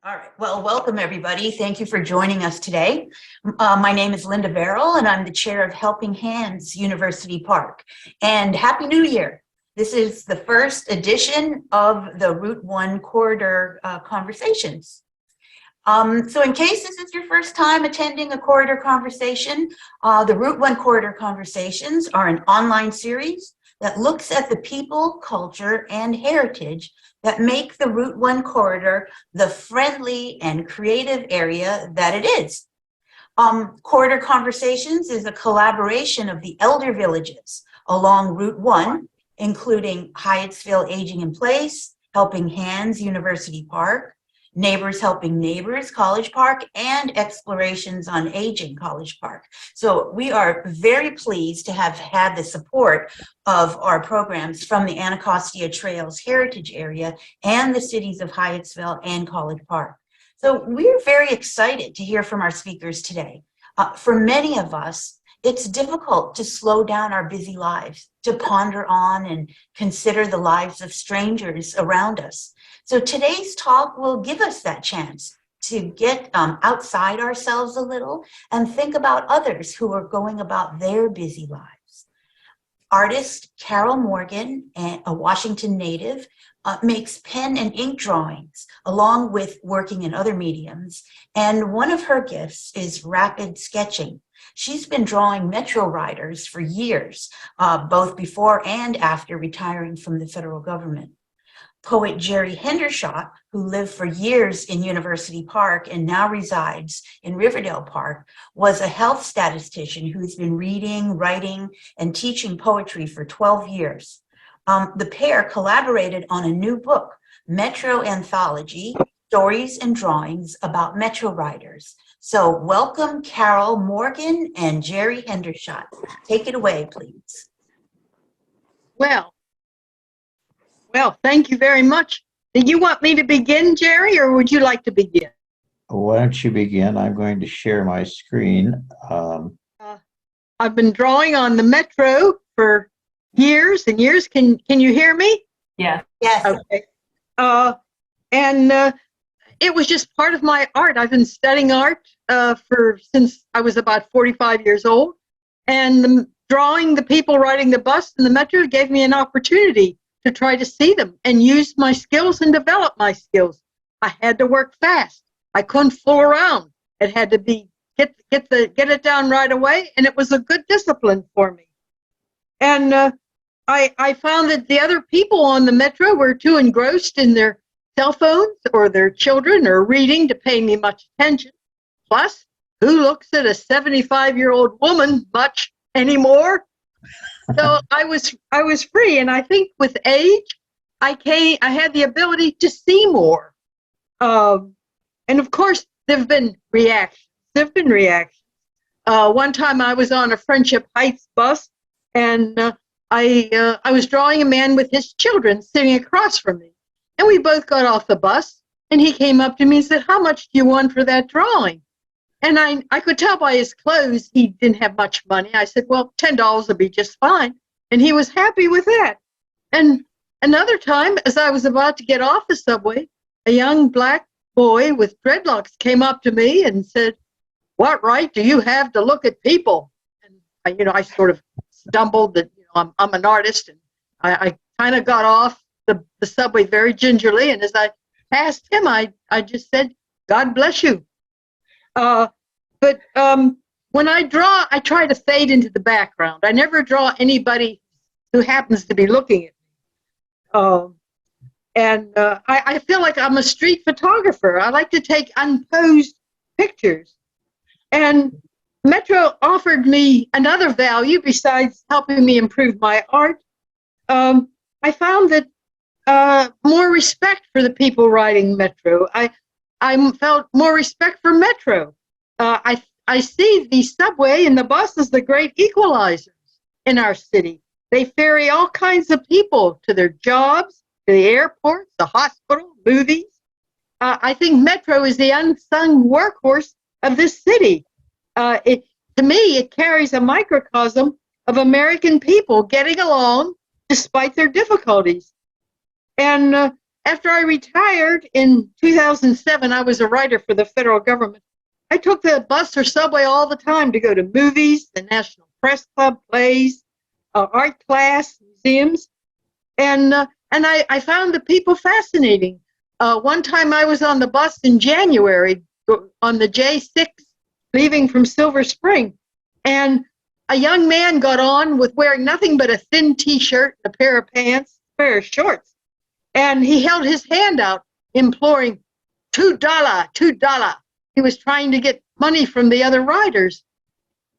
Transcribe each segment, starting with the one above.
All right. Well, welcome everybody. Thank you for joining us today. My name is Linda Verrill, and I'm the chair of Helping Hands University Park. And Happy New Year. This is the first edition of the Route 1 Corridor Conversations. So in case this is your first time attending a corridor conversation, the Route 1 Corridor Conversations are an online series that looks at the people, culture, and heritage that make the Route 1 corridor the friendly and creative area that it is. Corridor Conversations is a collaboration of the elder villages along Route 1, including Hyattsville Aging in Place, Helping Hands University Park, Neighbors Helping Neighbors College Park, and Explorations on Aging College Park. So we are very pleased to have had the support of our programs from the Anacostia Trails Heritage Area and the cities of Hyattsville and College Park. So we're very excited to hear from our speakers today. For many of us, it's difficult to slow down our busy lives, to ponder on and consider the lives of strangers around us. So today's talk will give us that chance to get outside ourselves a little and think about others who are going about their busy lives. Artist Carol Morgan, a Washington native, makes pen and ink drawings along with working in other mediums. And one of her gifts is rapid sketching. She's been drawing Metro riders for years, both before and after retiring from the federal government. Poet Gerry Hendershot, who lived for years in University Park and now resides in Riverdale Park, was a health statistician who's been reading, writing, and teaching poetry for 12 years. The pair collaborated on a new book, Metro Anthology, Stories and Drawings About Metro Riders. So welcome Carol Morgan and Gerry Hendershot. Take it away, please. Well, thank you very much. Do you want me to begin, Gerry, or would you like to begin? Why don't you begin? I'm going to share my screen. I've been drawing on the Metro for years and years. Can you hear me? Yeah. Yes. Okay. And it was just part of my art. I've been studying art since I was about 45 years old. And drawing the people riding the bus in the Metro gave me an opportunity to try to see them and use my skills and develop my skills. I had to work fast. I couldn't fool around. It had to be get it down right away, and it was a good discipline for me. And I found that the other people on the Metro were too engrossed in their cell phones or their children or reading to pay me much attention. Plus, who looks at a 75-year-old woman much anymore? So I was free, and I think with age, I had the ability to see more. And of course, there've been reactions. One time I was on a Friendship Heights bus, and I was drawing a man with his children sitting across from me. And we both got off the bus, and he came up to me and said, "How much do you want for that drawing?" And I could tell by his clothes he didn't have much money. I said, "Well, $10 will be just fine." And he was happy with that. And another time, as I was about to get off the subway, a young black boy with dreadlocks came up to me and said, "What right do you have to look at people?" And I sort of stumbled that I'm an artist, and I kind of got off the subway very gingerly. And as I passed him, I just said, "God bless you." But when I draw, I try to fade into the background. I never draw anybody who happens to be looking at me. I feel like I'm a street photographer. I like to take unposed pictures. And Metro offered me another value besides helping me improve my art. I found that more respect for the people riding Metro. I felt more respect for Metro. I see the subway and the bus as the great equalizers in our city. They ferry all kinds of people to their jobs, to the airports, the hospital, movies. I think Metro is the unsung workhorse of this city. To me, it carries a microcosm of American people getting along despite their difficulties. And after I retired in 2007, I was a writer for the federal government. I took the bus or subway all the time to go to movies, the National Press Club, plays, art class, museums, and I found the people fascinating. One time I was on the bus in January on the J6 leaving from Silver Spring, and a young man got on with wearing nothing but a thin T-shirt, a pair of pants, a pair of shorts, and he held his hand out, imploring, $2, $2. He was trying to get money from the other riders.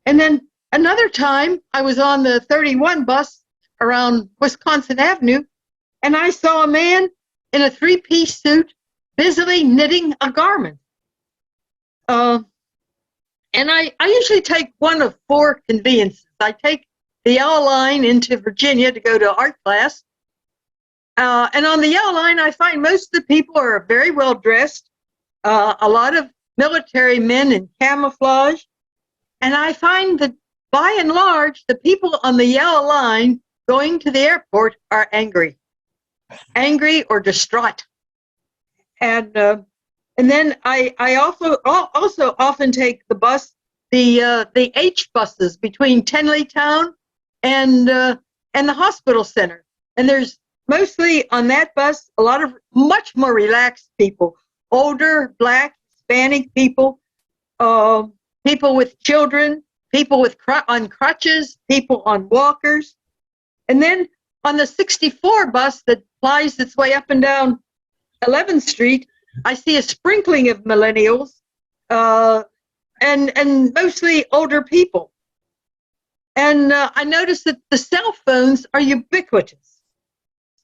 And then another time, I was on the 31 bus around Wisconsin Avenue, and I saw a man in a three-piece suit busily knitting a garment. And I usually take one of four conveyances. I take the Yellow Line into Virginia to go to art class. And on the Yellow Line, I find most of the people are very well dressed, a lot of military men in camouflage. And I find that by and large, the people on the Yellow Line going to the airport are angry or distraught. And then I also often take the bus, the H buses between Tenleytown and the hospital center. And there's mostly on that bus a lot of much more relaxed people, older, Black, Hispanic people, people with children, people with on crutches, people on walkers. And then on the 64 bus that flies its way up and down 11th Street, I see a sprinkling of millennials and mostly older people. And I noticed that the cell phones are ubiquitous.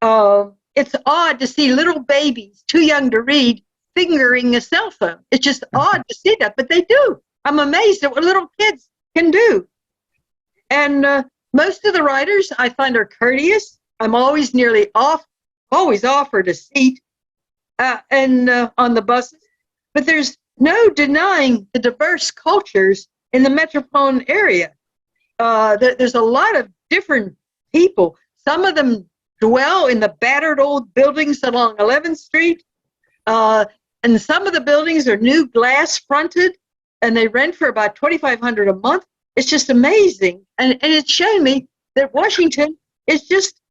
It's odd to see little babies, too young to read, fingering a cell phone. It's just odd to see that, but they do. I'm amazed at what little kids can do. And most of the riders I find are courteous. I'm always always offered a seat and on the buses. But there's no denying the diverse cultures in the metropolitan area. There's a lot of different people. Some of them dwell in the battered old buildings along 11th Street. And some of the buildings are new glass fronted and they rent for about $2,500 a month. It's just amazing. And it's showing me that Washington is just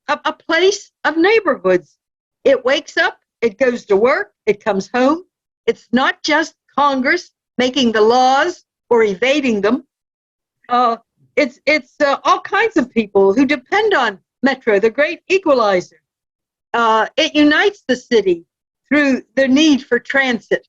a place of neighborhoods. It wakes up, it goes to work, it comes home. It's not just Congress making the laws or evading them. It's all kinds of people who depend on Metro, the great equalizer. It unites the city through the need for transit.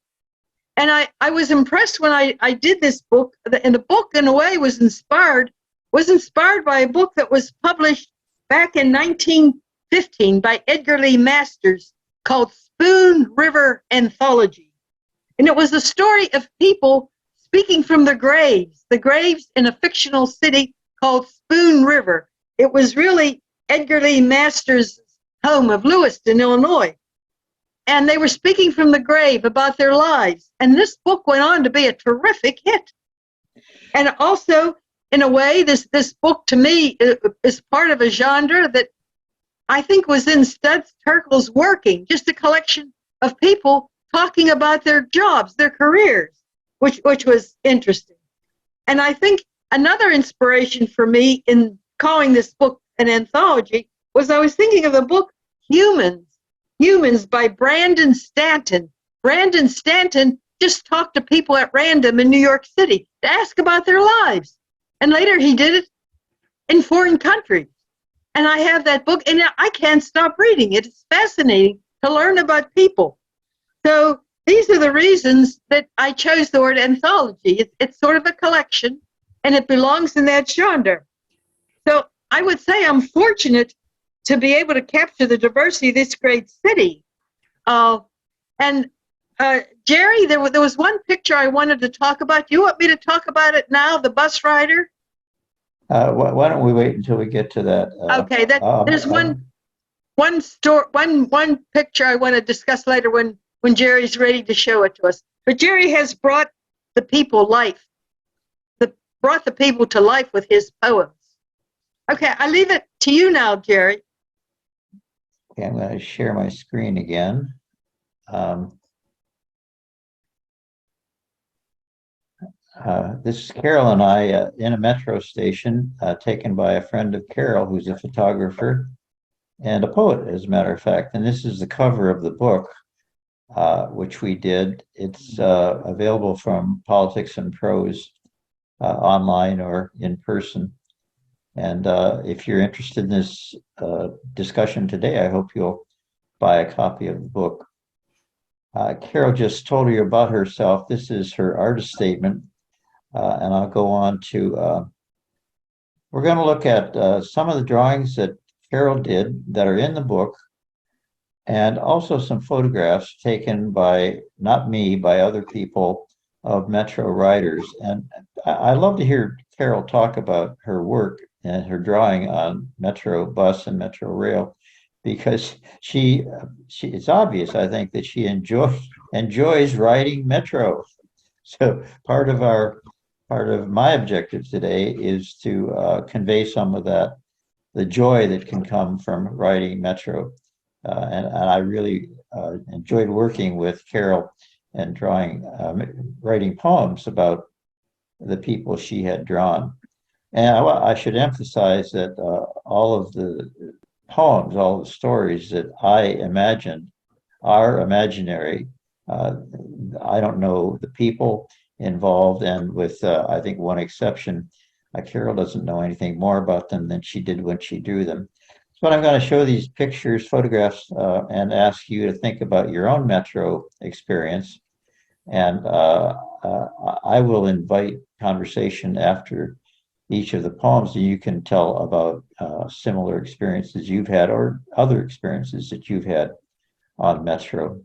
And I was impressed when I did this book, and the book in a way was inspired by a book that was published back in 1915 by Edgar Lee Masters called Spoon River Anthology. And it was the story of people speaking from the graves in a fictional city called Spoon River. It was really Edgar Lee Masters' home of Lewiston, Illinois. And they were speaking from the grave about their lives. And this book went on to be a terrific hit. And also, in a way, this book to me is part of a genre that I think was in Studs Terkel's working, just a collection of people talking about their jobs, their careers, which was interesting. And I think another inspiration for me in calling this book an anthology was I was thinking of the book Humans by Brandon Stanton. Brandon Stanton just talked to people at random in New York City to ask about their lives. And later he did it in foreign countries. And I have that book, and I can't stop reading it. It's fascinating to learn about people. So these are the reasons that I chose the word anthology. It's sort of a collection, and it belongs in that genre. So I would say I'm fortunate to be able to capture the diversity of this great city. And Gerry, there was one picture I wanted to talk about. Do you want me to talk about it now, the bus rider? Why don't we wait until we get to that? Okay, there's one picture I want to discuss later when Gerry's ready to show it to us. But Gerry has brought the people brought the people to life with his poems. Okay, I leave it to you now, Gerry. Okay, I'm going to share my screen again. This is Carol and I in a metro station taken by a friend of Carol, who's a photographer and a poet, as a matter of fact. And this is the cover of the book, which we did. It's available from Politics and Prose online or in person. And if you're interested in this discussion today, I hope you'll buy a copy of the book. Carol just told you about herself. This is her artist statement. And I'll go on to, we're going to look at some of the drawings that Carol did that are in the book, and also some photographs taken by, not me, by other people of Metro riders. And I love to hear Carol talk about her work and her drawing on Metro bus and Metro rail, because she it's obvious, I think, that she enjoys riding Metro. So part of my objective today is to convey some of that, the joy that can come from riding Metro. And I really enjoyed working with Carol and writing poems about the people she had drawn. And I should emphasize that all of the poems, all the stories that I imagined are imaginary. I don't know the people involved, and with I think one exception, Carol doesn't know anything more about them than she did when she drew them. So I'm going to show these pictures, photographs, and ask you to think about your own Metro experience. And I will invite conversation after each of the poems, and you can tell about similar experiences you've had or other experiences that you've had on Metro.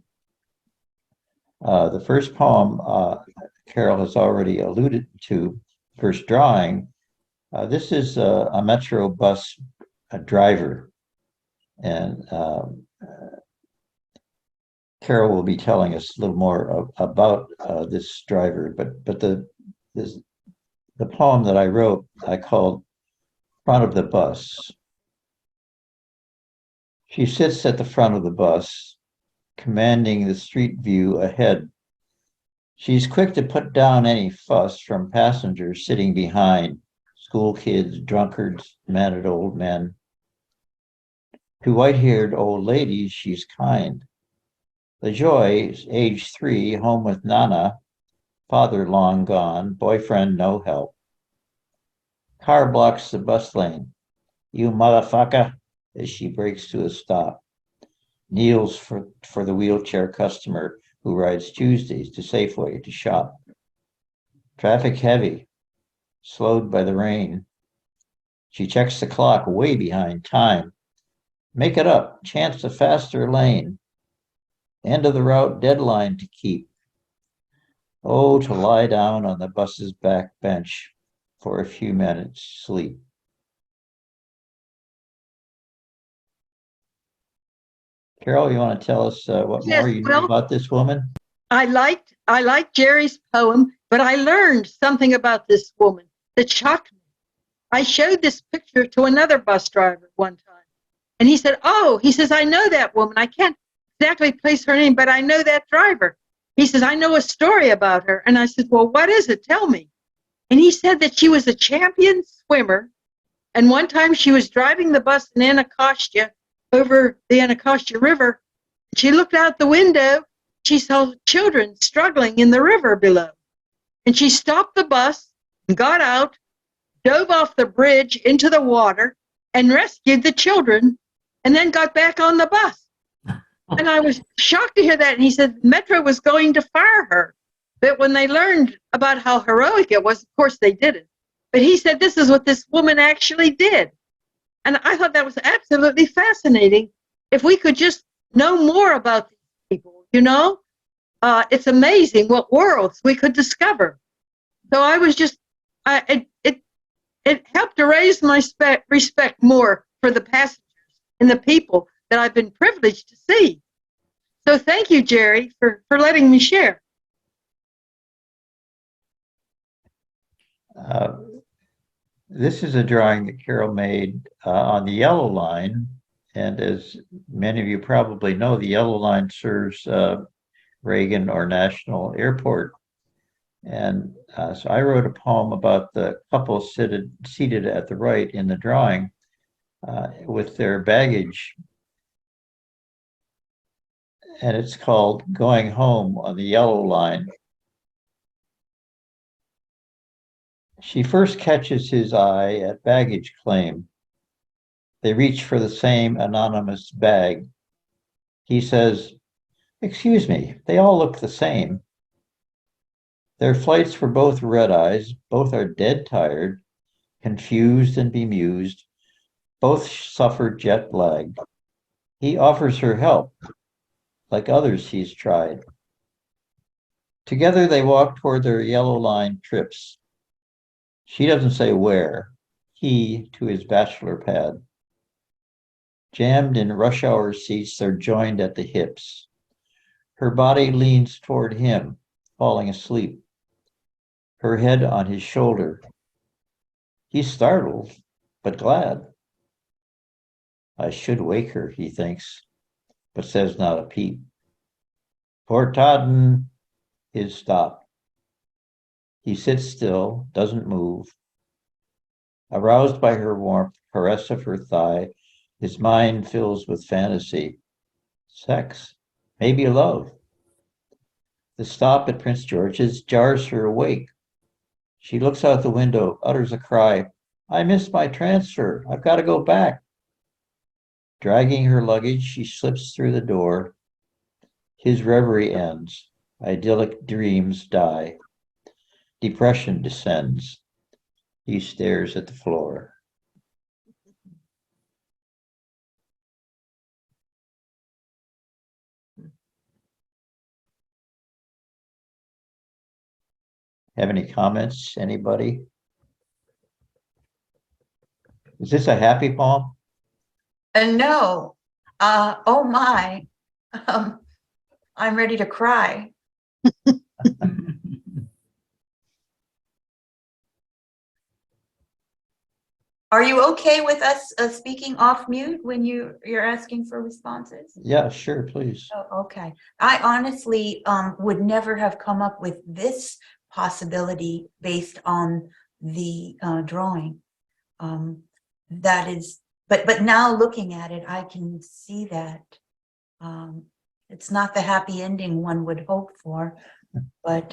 The first poem Carol has already alluded to, first drawing. This is a Metro bus driver, and Carol will be telling us a little more about this driver. But the poem that I wrote, I called "Front of the Bus." She sits at the front of the bus, commanding the street view ahead. She's quick to put down any fuss from passengers sitting behind, school kids, drunkards, men and old men. To white-haired old ladies, she's kind. The Joy, age 3, home with Nana, father long gone, boyfriend no help. Car blocks the bus lane. You motherfucker, as she breaks to a stop. Kneels for the wheelchair customer who rides Tuesdays to Safeway to shop. Traffic heavy, slowed by the rain. She checks the clock, way behind time. Make it up, chance a faster lane. End of the route, deadline to keep. Oh, to lie down on the bus's back bench for a few minutes sleep. Carol, you want to tell us what Yes, more you know about this woman? I liked Jerry's poem, but I learned something about this woman that shocked me. I showed this picture to another bus driver one time, and he said, "Oh," he says, "I know that woman. I can't exactly place her name, but I know that driver." He says, "I know a story about her." And I said, "Well, what is it? Tell me." And he said that she was a champion swimmer, and one time she was driving the bus in Anacostia over the Anacostia River. She looked out the window. She saw children struggling in the river below. And she stopped the bus and got out, dove off the bridge into the water, and rescued the children, and then got back on the bus. And I was shocked to hear that. And he said Metro was going to fire her. But when they learned about how heroic it was, of course they didn't. But he said this is what this woman actually did. And I thought that was absolutely fascinating. If we could just know more about these people, it's amazing what worlds we could discover. So I was just, it helped to raise my respect more for the passengers and the people that I've been privileged to see. So thank you, Gerry, for letting me share. This is a drawing that Carol made on the yellow line, And as many of you probably know, the Yellow Line serves Reagan or National Airport. And so I wrote a poem about the couple seated at the right in the drawing with their baggage. And it's called Going Home on the Yellow Line. She first catches his eye at baggage claim. They reach for the same anonymous bag. He says, "Excuse me, they all look the same." Their flights were both red-eyes, both are dead tired, confused and bemused, both suffered jet lag. He offers her help, like others he's tried. Together they walk toward their Yellow Line trips. She doesn't say where, he to his bachelor pad. Jammed in rush hour seats, they're joined at the hips. Her body leans toward him, falling asleep, her head on his shoulder. He's startled, but glad. I should wake her, he thinks, but says not a peep. Port Totten is stopped. He sits still, doesn't move. Aroused by her warmth, caress of her thigh, his mind fills with fantasy. Sex, maybe love. The stop at Prince George's jars her awake. She looks out the window, utters a cry. I missed my transfer. I've got to go back. Dragging her luggage, she slips through the door. His reverie ends. Idyllic dreams die. Depression descends. He stares at the floor. Have any comments, anybody? Is this a happy poem? No. Oh my. I'm ready to cry. Are you okay with us speaking off mute when you're asking for responses? Yeah, sure, please. Oh, okay. I honestly would never have come up with this possibility based on the drawing. That is, but now looking at it, I can see that it's not the happy ending one would hope for, but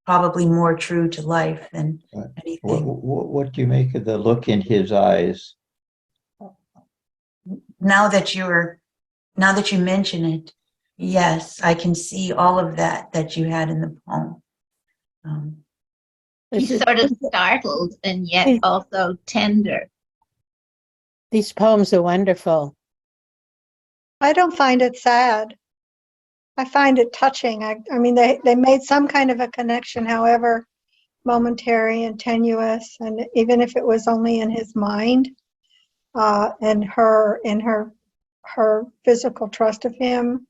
probably more true to life than anything. What do you make of the look in his eyes? Now that you mention it, yes, I can see all of that you had in the poem. He's sort of startled and yet also tender. These poems are wonderful. I don't find it sad. I find it touching. I mean, they made some kind of a connection, however momentary and tenuous, and even if it was only in his mind, and her physical trust of him,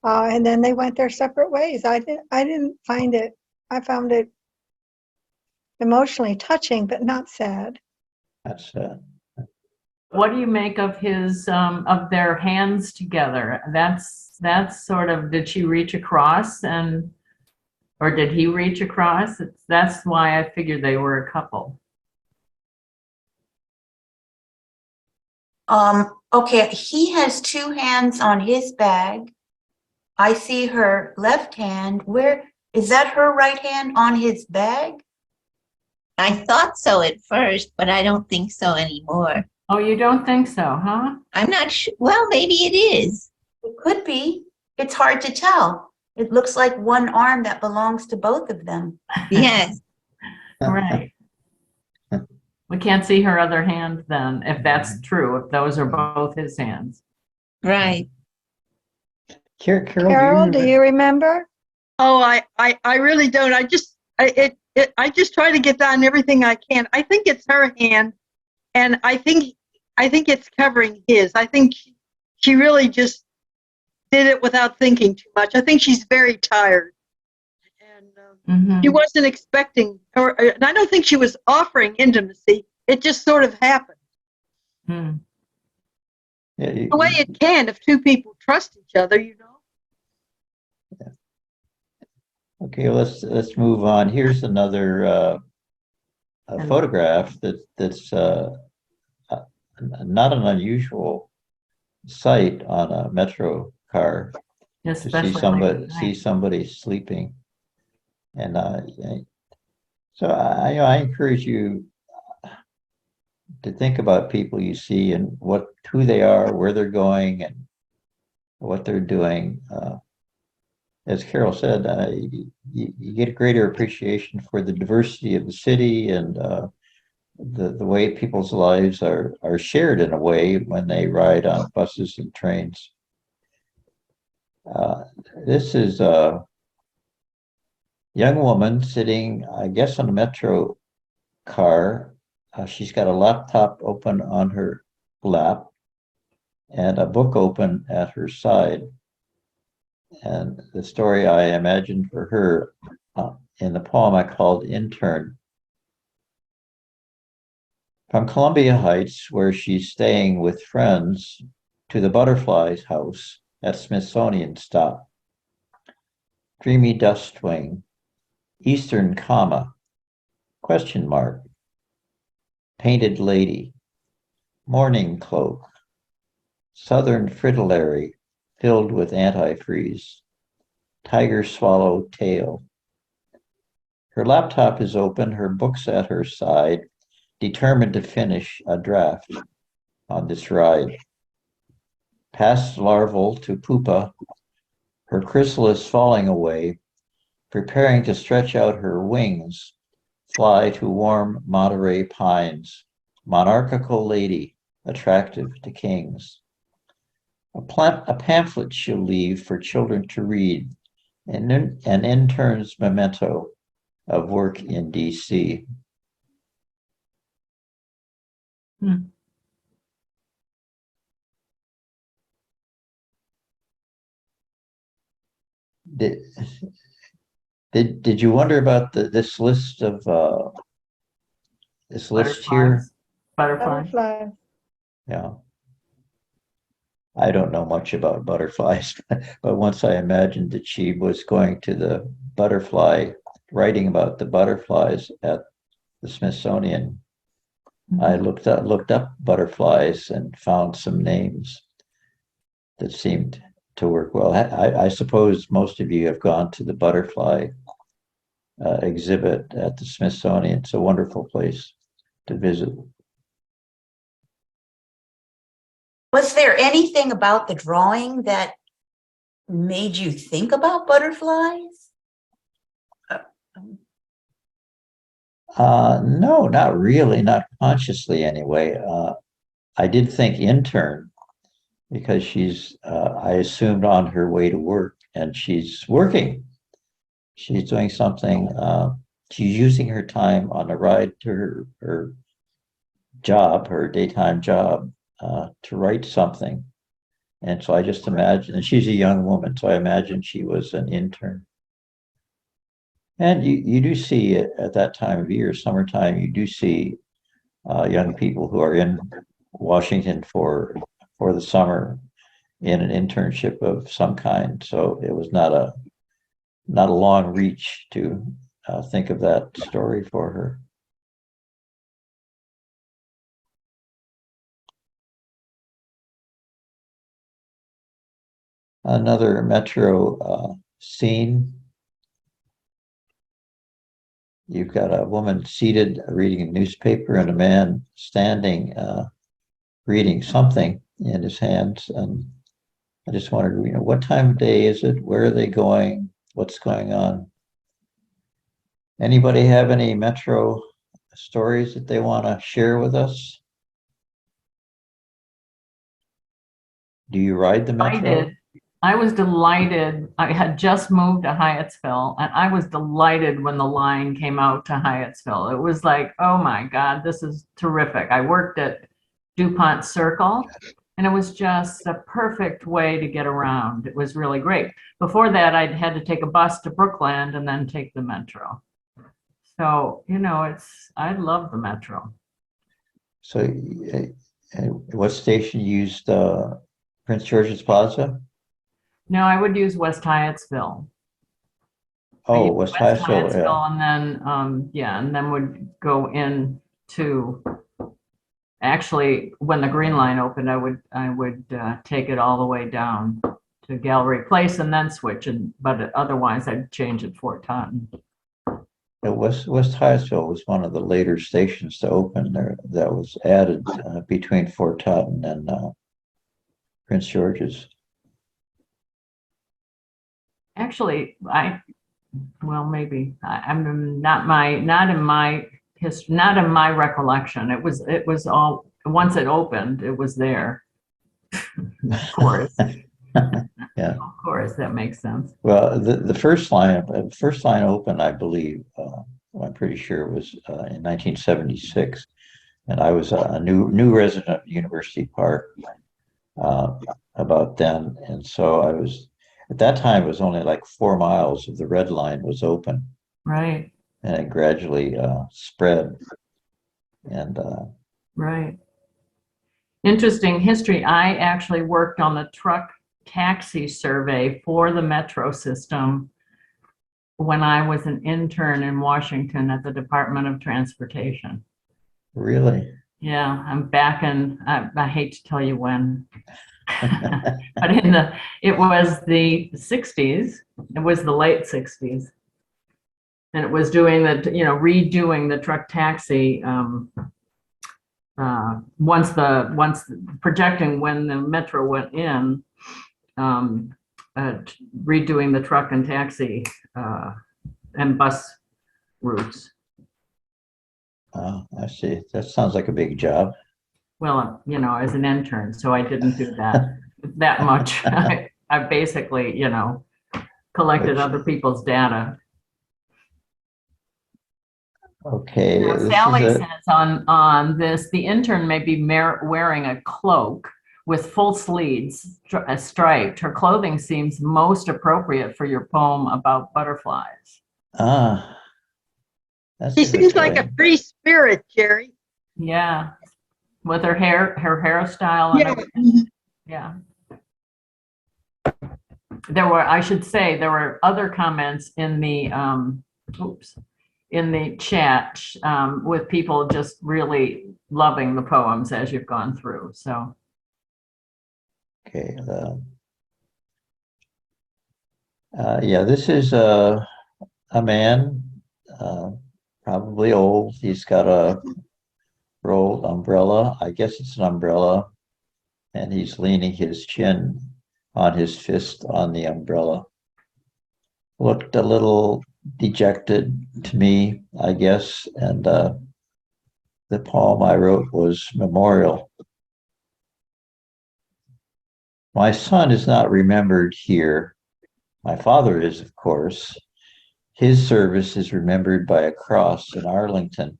and then they went their separate ways. I didn't find it. I found it emotionally touching, but not sad. That's sad. What do you make of his of their hands together? That's sort of, did she reach across or did he reach across? That's why I figured they were a couple. Okay, he has two hands on his bag. I see her left hand. Where is that? Her right hand on his bag? I thought so at first, but I don't think so anymore. Oh, you don't think so, huh? I'm not sure. Well, maybe it is. It could be. It's hard to tell. It looks like one arm that belongs to both of them. Yes. Right. We can't see her other hand then, if that's true, if those are both his hands. Right. Carol, Do you remember? Oh, I really don't. I just try to get down everything I can. I think it's her hand, and I think it's covering his. I think she really just did it without thinking too much. I think she's very tired, and she wasn't expecting, and I don't think she was offering intimacy. It just sort of happened. Yeah, The way it can if two people trust each other, you know. okay, let's move on. Here's another a photograph that's not an unusual sight on a metro car to see Especially somebody late at night. sleeping. And so I encourage you to think about people you see and who they are, where they're going, and what they're doing. As Carol said, you get a greater appreciation for the diversity of the city and the way people's lives are shared in a way when they ride on buses and trains. This is a young woman sitting, I guess, on a metro car. She's got a laptop open on her lap and a book open at her side. And the story I imagined for her in the poem I called Intern. From Columbia Heights, where she's staying with friends, to the Butterflies house at Smithsonian stop. Dreamy dust wing, Eastern comma, question mark, painted lady, morning cloak, Southern fritillary filled with antifreeze, tiger swallow tail. Her laptop is open, her books at her side, determined to finish a draft on this ride. Past larval to pupa, her chrysalis falling away, preparing to stretch out her wings, fly to warm Monterey pines, monarchical lady, attractive to kings. A pamphlet she'll leave for children to read, an intern's memento of work in DC. Did you wonder about this list of this list here? Butterflies. Butterflies. Yeah. I don't know much about butterflies, but once I imagined that she was going to the butterfly, writing about the butterflies at the Smithsonian, I looked up butterflies and found some names that seemed to work well. I suppose most of you have gone to the butterfly exhibit at the Smithsonian. It's a wonderful place to visit. Was there anything about the drawing that made you think about butterflies? No, not really, not consciously anyway. I did think intern because she's, I assumed, on her way to work, and she's working. She's doing something. She's using her time on a ride to her job, her daytime job, to write something. And so I just imagined, and she's a young woman, so I imagined she was an intern. And you do see it at that time of year, summertime, you do see young people who are in Washington for the summer in an internship of some kind. So it was not a long reach to think of that story for her. Another metro scene. You've got a woman seated reading a newspaper and a man standing reading something in his hands. And I just wondered, what time of day is it? Where are they going? What's going on? Anybody have any metro stories that they want to share with us? Do you ride the metro? I did. I was delighted. I had just moved to Hyattsville, and I was delighted when the line came out to Hyattsville. It was like, oh my God, this is terrific. I worked at DuPont Circle, and it was just the perfect way to get around. It was really great. Before that, I'd had to take a bus to Brookland and then take the metro. So, I love the metro. So And what station used Prince George's Plaza? No, I would use West Hyattsville. Oh, West Hyattsville, yeah. Hyattsville, and then, yeah, and then would go in to, actually, when the Green Line opened, I would take it all the way down to Gallery Place and then switch, but otherwise I'd change at Fort Totten. West Hyattsville was one of the later stations to open there that was added between Fort Totten and Prince George's. Actually, well, maybe I'm not in my history, not in my recollection. It was all, once it opened, it was there. Of course. Yeah. Of course, that makes sense. Well, the first line opened, I believe, I'm pretty sure it was in 1976, and I was a new resident of University Park about then, and so I was at that time it was only like 4 miles of the Red Line was open, Right, and it gradually spread, and right. Interesting history. I actually worked on the truck taxi survey for the metro system when I was an intern in Washington at the Department of Transportation. really. Yeah, I'm back in, I hate to tell you when, but it was the 60s. It was the late 60s. And it was doing redoing the truck taxi, once projecting when the metro went in, redoing the truck and taxi and bus routes. I see. That sounds like a big job. Well, as an intern, so I didn't do that much. I basically, collected other people's data. Okay. Now, Sally says on this, the intern may be wearing a cloak with full sleeves, striped. Her clothing seems most appropriate for your poem about butterflies. That's She a good seems like a point. free spirit, Gerry. Yeah, with her hairstyle and Yeah. everything. Yeah. I should say, there were other comments in the, in the chat with people just really loving the poems as you've gone through, so. Okay. Yeah, this is a man, probably old. He's got a rolled umbrella. I guess it's an umbrella, and he's leaning his chin on his fist on the umbrella. Looked a little dejected to me, I guess, and the poem I wrote was Memorial. My son is not remembered here. My father is, of course. His service is remembered by a cross in Arlington.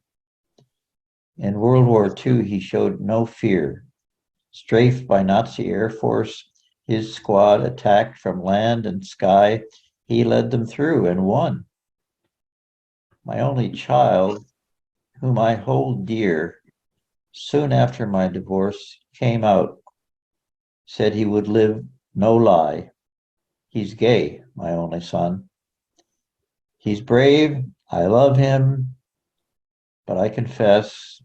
In World War II, he showed no fear. Strafed by Nazi Air Force, his squad attacked from land and sky. He led them through and won. My only child, whom I hold dear, soon after my divorce came out, said he would live no lie. He's gay, my only son. He's brave, I love him, but I confess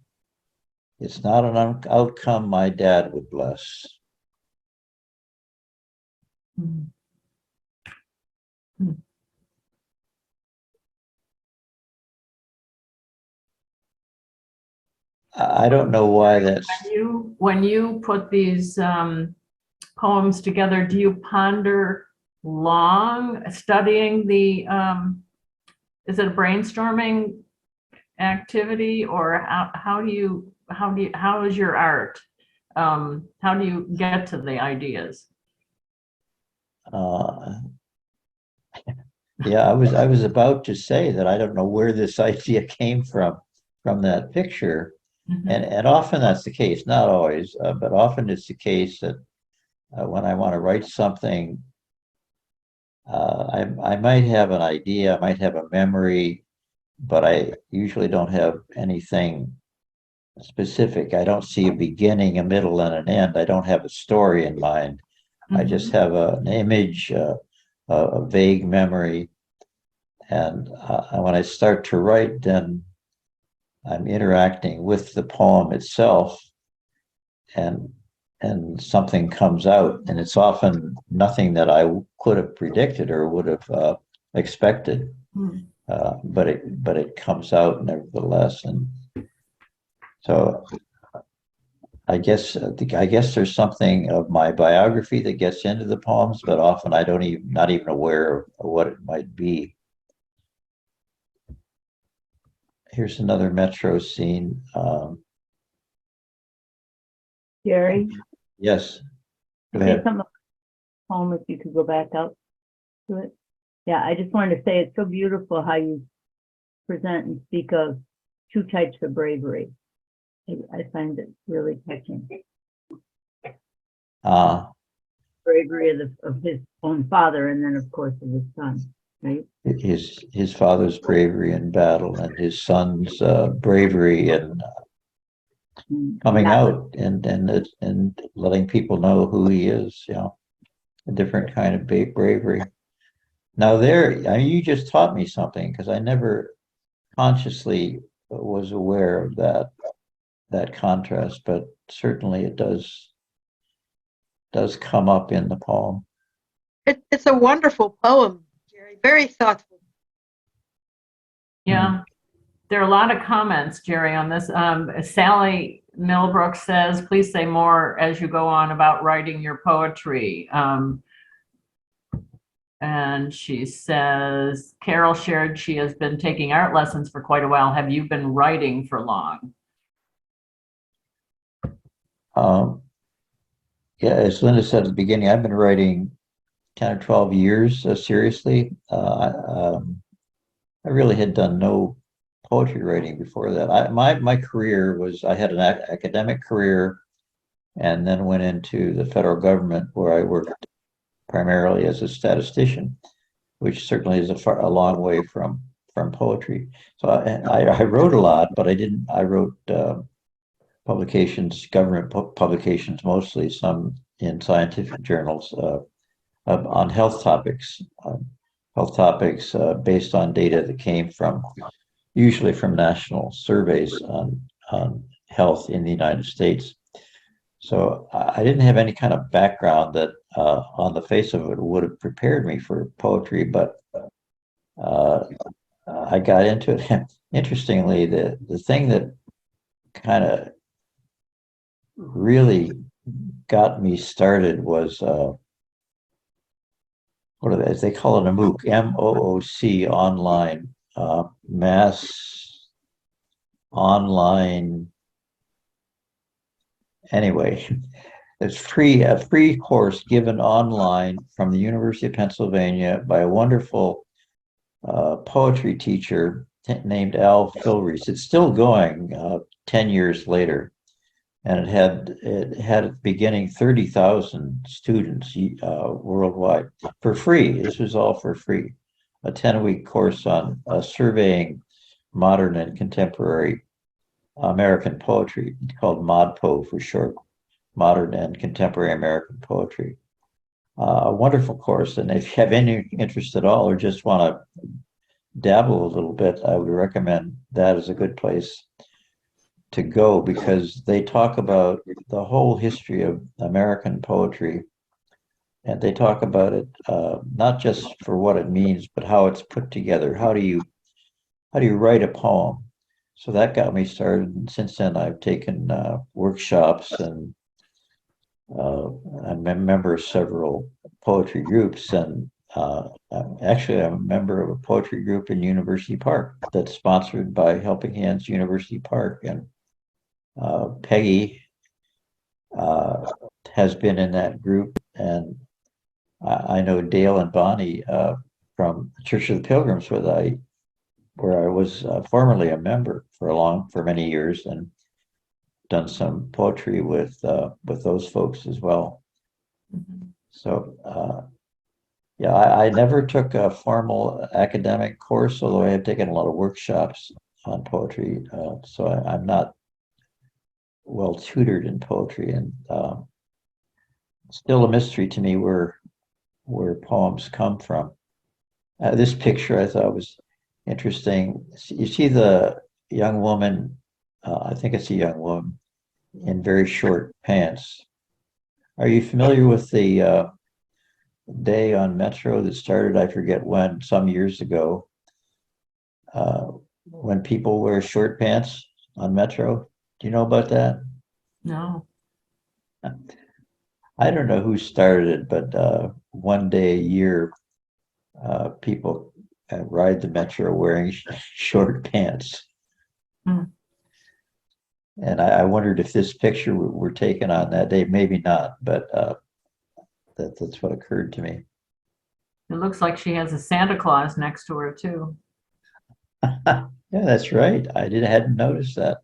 it's not an outcome my dad would bless. I don't know why that's. When you put these poems together, do you ponder long studying the, is it a brainstorming activity, or how is your art? How do you get to the ideas? Yeah, I was about to say that I don't know where this idea came from that picture. Mhm. And often that's the case, not always, but often it's the case that when I want to write something, I might have an idea, I might have a memory, but I usually don't have anything specific. I don't see a beginning, a middle, and an end. I don't have a story in mind. I just have an image, a vague memory. And when I start to write, then I'm interacting with the poem itself, and something comes out, and it's often nothing that I could have predicted or would have expected, but it comes out nevertheless. And so I guess there's something of my biography that gets into the poems, but often I don't even not even aware of what it might be. Here's another metro scene. Gerry, Yes, go say ahead. something about the poem, if you could go back up to it. Yeah, I just wanted to say it's so beautiful how you present and speak of two types of bravery. I find it really touching. Bravery of his own father, and then of course of his son, right? His father's bravery in battle and his son's bravery in coming out and letting people know who he is. A different kind of bravery. Now you just taught me something, because I never consciously was aware of that contrast, but certainly it does come up in the poem. It's a wonderful poem, Gerry. Very thoughtful. Yeah, there are a lot of comments, Gerry, on this. Sally Millbrook says, please say more as you go on about writing your poetry. And she says, Carol shared she has been taking art lessons for quite a while. Have you been writing for long? Yeah, as Linda said at the beginning, I've been writing 10 or 12 years seriously. I really had done no poetry writing before that. My career was, I had an academic career and then went into the federal government, where I worked primarily as a statistician, which certainly is a long way from poetry. So I wrote a lot, but I wrote publications, government publications mostly, some in scientific journals on health topics. Based on data that came usually from national surveys on health in the United States. So I didn't have any kind of background that on the face of it would have prepared me for poetry, but I got into it. Interestingly, the thing that kind of really got me started was they call it a MOOC, MOOC, online, mass online. Anyway, it's a free course given online from the University of Pennsylvania by a wonderful poetry teacher named Al Filreis. It's still going 10 years later. And it had at the beginning 30,000 students worldwide for free. This was all for free. A 10-week course on surveying modern and contemporary American poetry, called ModPo for short, Modern and Contemporary American Poetry. A wonderful course. And if you have any interest at all or just want to dabble a little bit, I would recommend that as a good place to go, because they talk about the whole history of American poetry, and they talk about it not just for what it means, but how it's put together. How do you write a poem? So that got me started. And since then, I've taken workshops, and I'm a member of several poetry groups, and actually, I'm a member of a poetry group in University Park that's sponsored by Helping Hands University Park, and Peggy has been in that group, and I know Dale and Bonnie from Church of the Pilgrims, where I was formerly a member for many years, and done some poetry with those folks as well. So yeah, I never took a formal academic course, although I have taken a lot of workshops on poetry. So I'm not well tutored in poetry, and still a mystery to me where poems come from. This picture I thought was interesting. You see the young woman, I think it's a young woman, in very short pants. Are you familiar with the day on Metro that started, I forget when, some years ago, when people wear short pants on Metro? Do you know about that? No. I don't know who started it, but one day a year, people ride the Metro wearing short pants. Hmm. And I wondered if this picture were taken on that day. Maybe not, but that's what occurred to me. It looks like she has a Santa Claus next to her too. Yeah, that's right. Hadn't noticed that.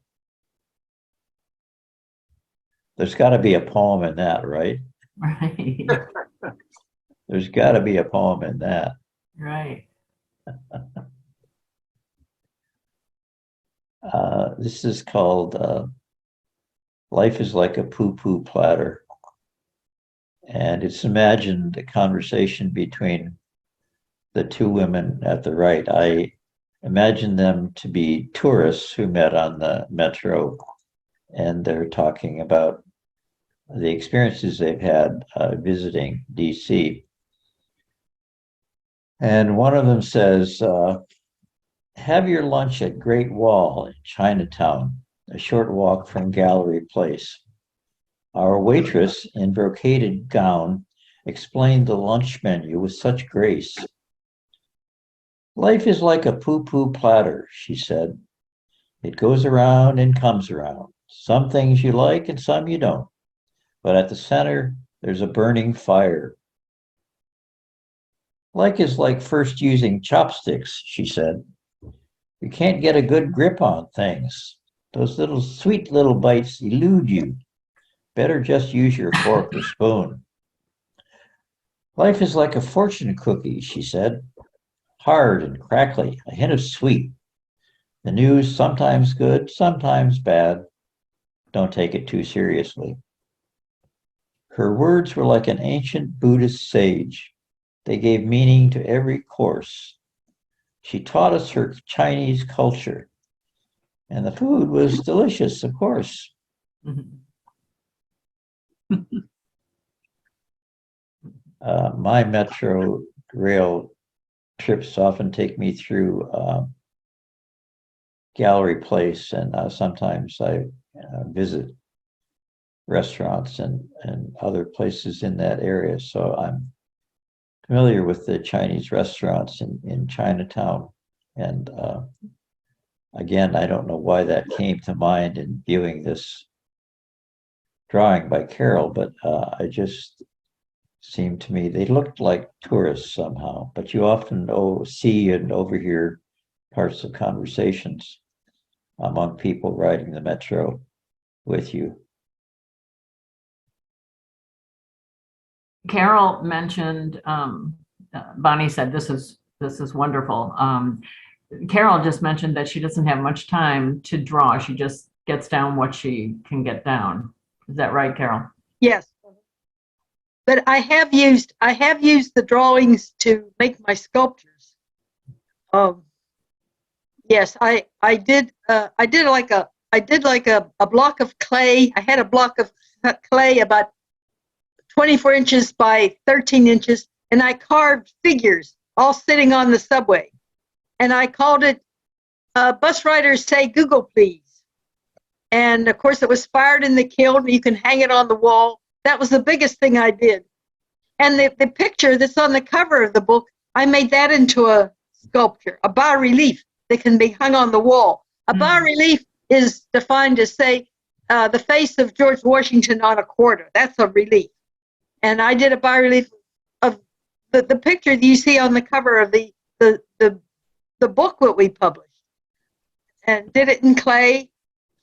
There's got to be a poem in that, right? Right. There's got to be a poem in that. Right. This is called Life is Like a Poo-Poo Platter. And it's imagined a conversation between the two women at the right. I imagine them to be tourists who met on the Metro, and they're talking about the experiences they've had visiting DC. And one of them says, have your lunch at Great Wall in Chinatown, a short walk from Gallery Place. Our waitress in brocaded gown explained the lunch menu with such grace. Life is like a poo-poo platter, she said. It goes around and comes around. Some things you like and some you don't. But at the center, there's a burning fire. Life is like first using chopsticks, she said. You can't get a good grip on things. Those little sweet little bites elude you. Better just use your fork or spoon. Life is like a fortune cookie, she said. Hard and crackly, a hint of sweet. The news sometimes good, sometimes bad. Don't take it too seriously. Her words were like an ancient Buddhist sage. They gave meaning to every course. She taught us her Chinese culture. And the food was delicious, of course. My Metro rail trips often take me through Gallery Place, and sometimes I visit restaurants and other places in that area. So I'm familiar with the Chinese restaurants in Chinatown. And again, I don't know why that came to mind in viewing this drawing by Carol, but I just seemed to me they looked like tourists somehow. But you often see and overhear parts of conversations among people riding the Metro with you. Carol mentioned, Bonnie said, this is wonderful. Carol just mentioned that she doesn't have much time to draw. She just gets down what she can get down. Is that right, Carol? Yes. But I have used the drawings to make my sculptures. Yes, I did like a block of clay. I had a block of clay about 24 inches by 13 inches, and I carved figures all sitting on the subway. And I called it Bus Riders Say Google Please. And of course it was fired in the kiln. You can hang it on the wall. That was the biggest thing I did. And the picture that's on the cover of the book, I made that into a sculpture, a bas-relief that can be hung on the wall. A bas-relief is defined as, say, the face of George Washington on a quarter. That's a relief. And I did a bas-relief of the picture that you see on the cover of the book that we published. And did it in clay,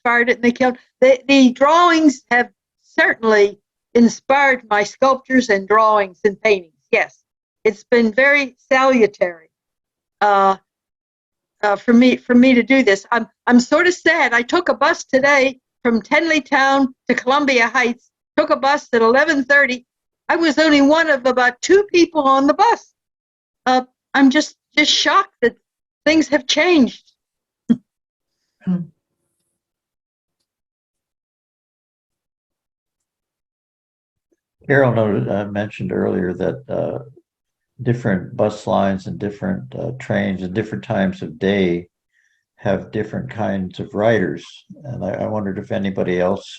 fired it in the kiln. The drawings have certainly inspired my sculptures and drawings and paintings. Yes, it's been very salutary for me to do this. I'm sort of sad. I took a bus today from Tenleytown to Columbia Heights, took a bus at 11:30. I was only one of about 2 people on the bus. I'm just shocked that things have changed. Carol mentioned earlier that different bus lines and different trains and different times of day have different kinds of riders. And I wondered if anybody else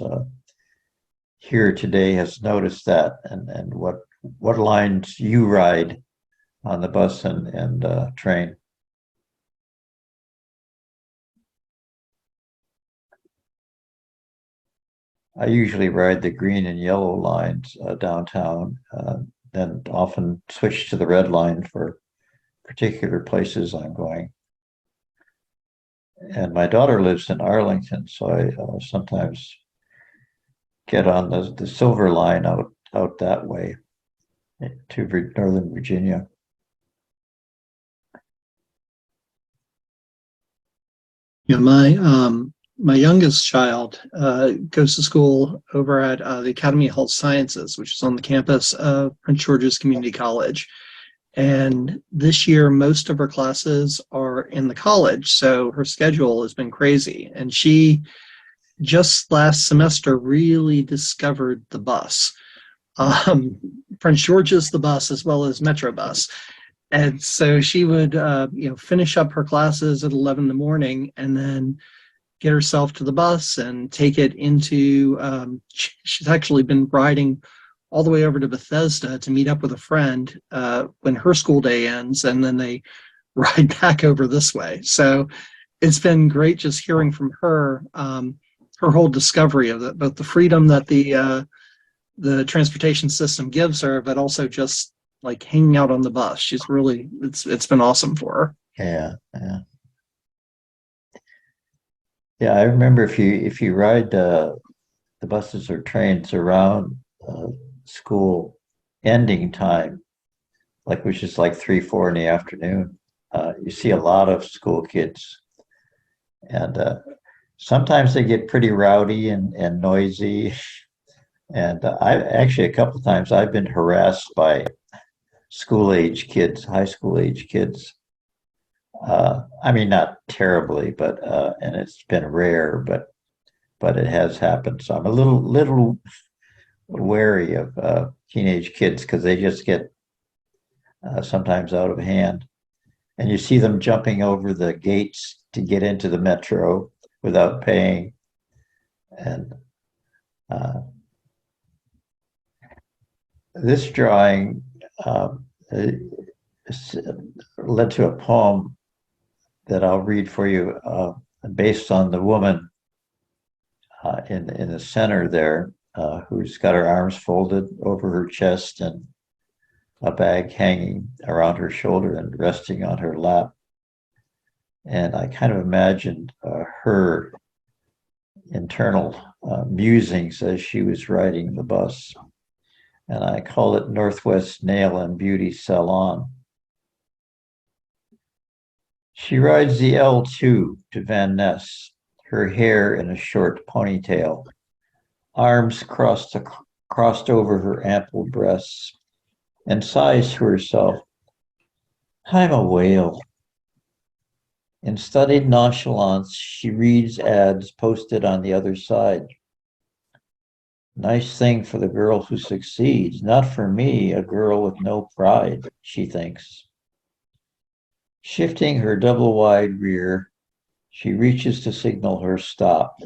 here today has noticed that, and what lines you ride on the bus and train. I usually ride the green and yellow lines downtown, then often switch to the red line for particular places I'm going. And my daughter lives in Arlington, so I sometimes get on the silver line out that way to Northern Virginia. Yeah, my youngest child goes to school over at the Academy of Health Sciences, which is on the campus of Prince George's Community College. And this year, most of her classes are in the college, so her schedule has been crazy. And she just last semester really discovered the bus. Prince George's, the bus, as well as Metro Bus. And so she would, finish up her classes at 11 in the morning and then get herself to the bus and take it into, she's actually been riding all the way over to Bethesda to meet up with a friend when her school day ends, and then they ride back over this way. So it's been great just hearing from her, her whole discovery of both the freedom that the transportation system gives her, but also just like hanging out on the bus. She's really, it's been awesome for her. Yeah. Yeah, I remember if you ride the buses or trains around school ending time, which is like 3, 4 in the afternoon, you see a lot of school kids, and sometimes they get pretty rowdy and noisy. And I actually a couple of times I've been harassed by school age kids, high school age kids. I mean, not terribly, but and it's been rare, but it has happened. So I'm a little wary of teenage kids because they just get sometimes out of hand. And you see them jumping over the gates to get into the metro without paying. And this drawing led to a poem that I'll read for you, based on the woman in the center there, who's got her arms folded over her chest and a bag hanging around her shoulder and resting on her lap. And I kind of imagined her internal musings as she was riding the bus. And I call it Northwest Nail and Beauty Salon. She rides the L2 to Van Ness, her hair in a short ponytail, arms crossed over her ample breasts, and sighs to herself, "I'm a whale." In studied nonchalance, she reads ads posted on the other side. Nice thing for the girl who succeeds, not for me, a girl with no pride, she thinks. Shifting her double-wide rear, she reaches to signal her stop.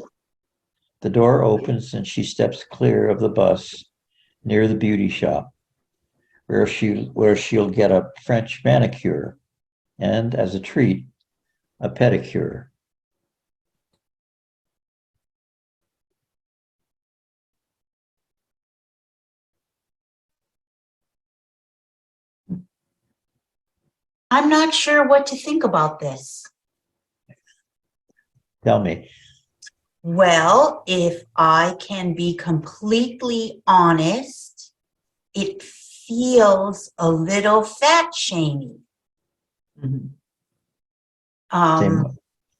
The door opens and she steps clear of the bus near the beauty shop, where she'll get a French manicure and, as a treat, a pedicure. I'm not sure what to think about this. Tell me. Well, if I can be completely honest, it feels a little fat shamey. Mhm.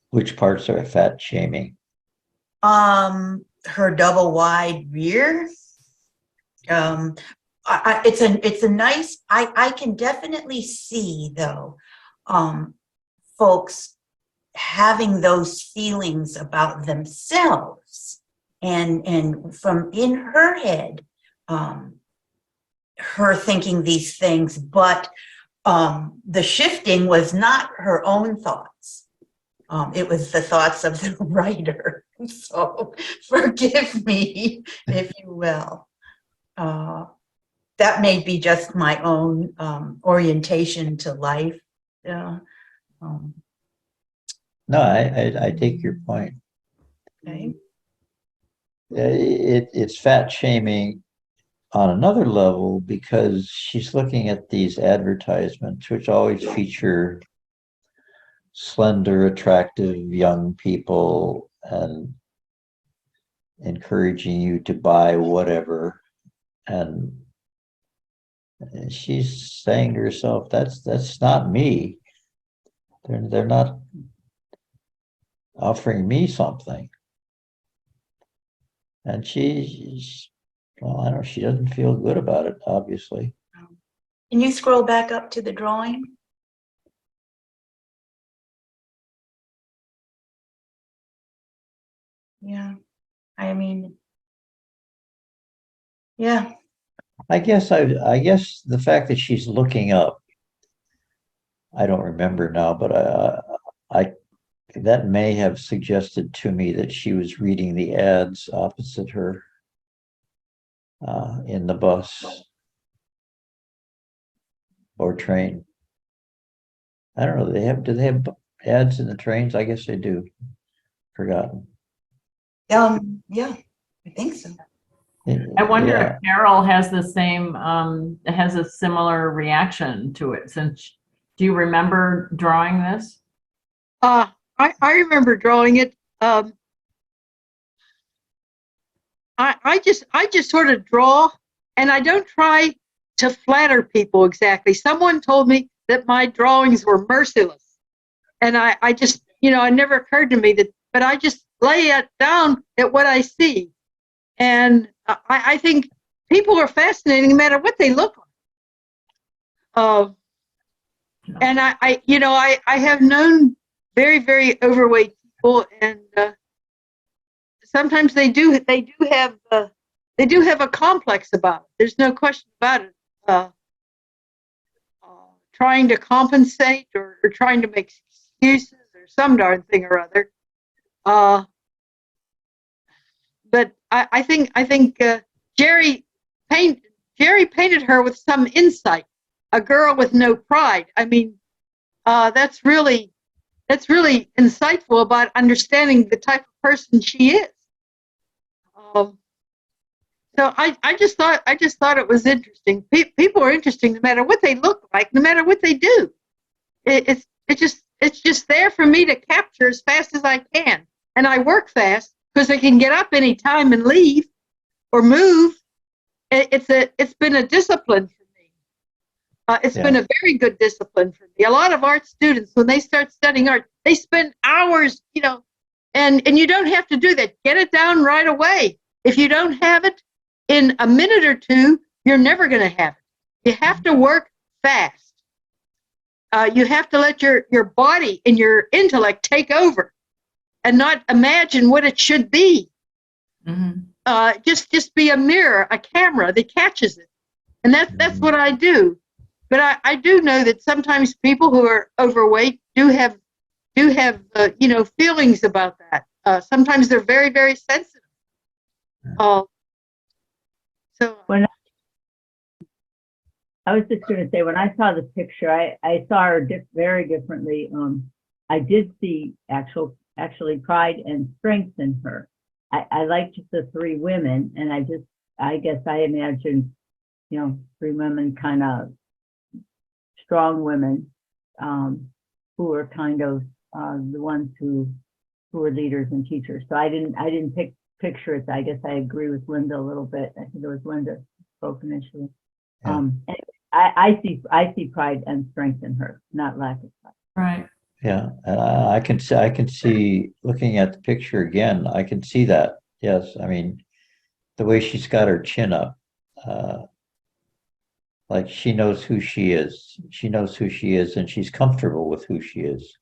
Which parts are fat shaming? her double wide rear. It's a nice, I can definitely see though, folks having those feelings about themselves, and from in her head, her thinking these things, but the shifting was not her own thoughts. It was the thoughts of the writer. So forgive me, if you will. That may be just my own orientation to life. No, I take your point. Okay. It's fat shaming on another level because she's looking at these advertisements, which always feature slender, attractive young people and encouraging you to buy whatever. And she's saying to herself, that's not me. They're not offering me something. And well, I don't know, she doesn't feel good about it, obviously. Can you scroll back up to the drawing? Yeah, I mean, yeah. I guess the fact that she's looking up, I don't remember now, but I that may have suggested to me that she was reading the ads opposite her in the bus or train. I don't know. Do they have ads in the trains? I guess they do. Forgotten. Yeah, I think so. I wonder Yeah. if Carol has the same, has a similar reaction to it. Since, do you remember drawing this? I remember drawing it. I just sort of draw, and I don't try to flatter people exactly. Someone told me that my drawings were merciless, and I just, it never occurred to me that, but I just lay it down at what I see, and I think people are fascinating no matter what they look like. And I have known very, very overweight people, and sometimes they do have a complex about it. There's no question about it. Trying to compensate or trying to make excuses or some darn thing or other. But I think Gerry painted her with some insight. A girl with no pride. I mean, that's really insightful about understanding the type of person she is. So I just thought it was interesting. People are interesting no matter what they look like, no matter what they do. It's just there for me to capture as fast as I can, and I work fast because I can get up any time and leave or move. It's been a discipline for me. It's been a very good discipline for me. A lot of art students, when they start studying art, they spend hours, and you don't have to do that. Get it down right away. If you don't have it in a minute or two, you're never going to have it. You have to work fast. You have to let your body and your intellect take over and not imagine what it should be. Mm-hmm. Just be a mirror, a camera that catches it. And that's what I do. But I do know that sometimes people who are overweight do have feelings about that. Sometimes they're very, very sensitive. So when I was just going to say, when I saw the picture, I saw her very differently. I did see actually pride and strength in her. I liked the three women, and I guess I imagined, three women, kind of strong women, who were kind of the ones who were leaders and teachers. So I didn't picture it. I guess I agree with Linda a little bit. I think it was Linda spoke initially. Yeah. And I see pride and strength in her, not lack of pride. Right. Yeah, and I can see looking at the picture again, I can see that. Yes, I mean, the way she's got her chin up, like she knows who she is. She knows who she is, and she's comfortable with who she is.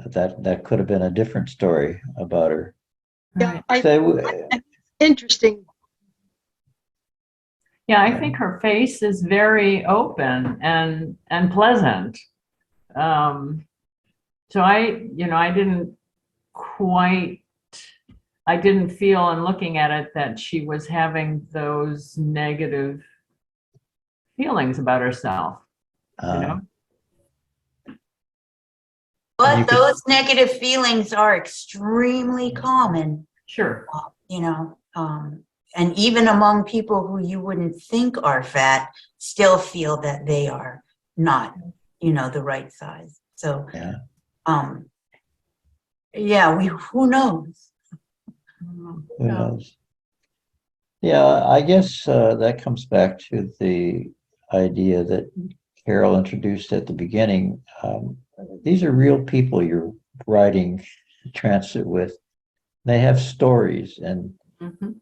That could have been a different story about her. Yeah, Right. So, interesting. Yeah, I think her face is very open and pleasant. So I didn't quite, I didn't feel in looking at it that she was having those negative feelings about herself, you know? you But could, those negative feelings are extremely common, Sure. you know, and even among people who you wouldn't think are fat, still feel that they are not, the right size. So, yeah. yeah, who knows? Who knows? Yeah, I guess that comes back to the idea that Carol introduced at the beginning. These are real people you're riding transit with. They have stories, and Mhm.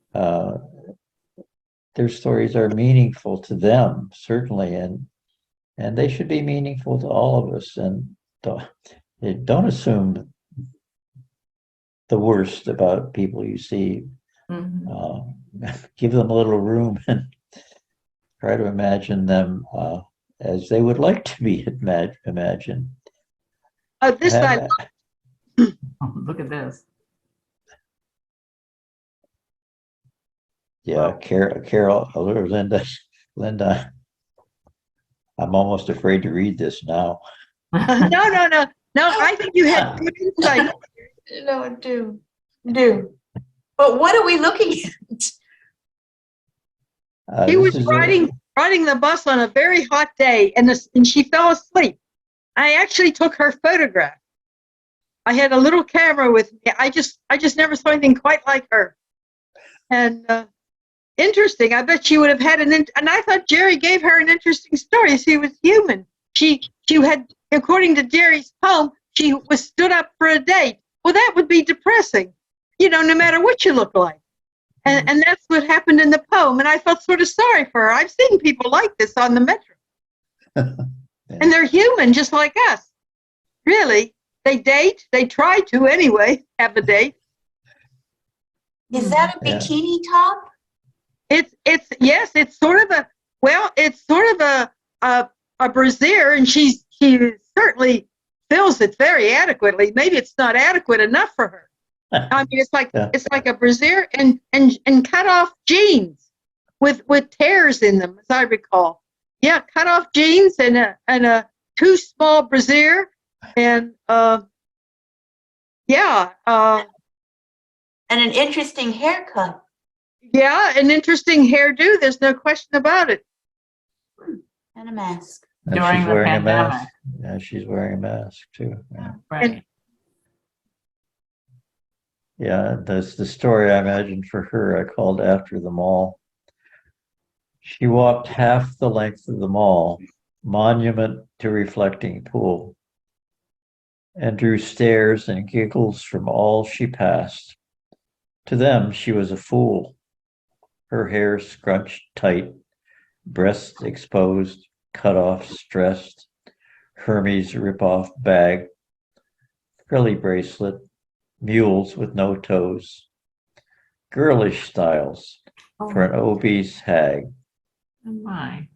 their stories are meaningful to them, certainly, and they should be meaningful to all of us. And don't assume the worst about people you see. Mhm. Give them a little room and try to imagine them as they would like to be imagined. This I Look at this. Yeah, Carol, or Linda, I'm almost afraid to read this now. no. I think you had good insight. Do. But what are we looking at? He This was is riding the bus on a very hot day, and she fell asleep. I actually took her photograph. I had a little camera with me. I just never saw anything quite like her. And interesting. I bet she would have had and I thought Gerry gave her an interesting story. She was human. She had, according to Gerry's poem, she was stood up for a date. Well, that would be depressing, no matter what you look like. And that's what happened in the poem. And I felt sort of sorry for her. I've seen people like this on the metro. And they're human, just like us. Really. They date. They try to anyway, have a date. Is that a Yeah. bikini top? Yes, it's sort of a brassiere, and she certainly fills it very adequately. Maybe it's not adequate enough for her. I mean, it's like Yeah. a brassiere and cut off jeans with tears in them, as I recall. Yeah, cut off jeans and a too small brassiere and yeah, And an interesting haircut. yeah, an interesting hairdo. There's no question about it. And a mask. And During she's the wearing a pandemic. mask. Yeah, she's wearing a mask too. Yeah. Right. Yeah, that's the story I imagined for her. I called after the mall. She walked half the length of the mall, monument to reflecting pool, and drew stares and giggles from all she passed. To them, she was a fool. Her hair scrunched tight, breasts exposed, cut off, stressed, Hermes rip-off bag, frilly bracelet, mules with no toes, girlish styles for an obese hag. Oh my.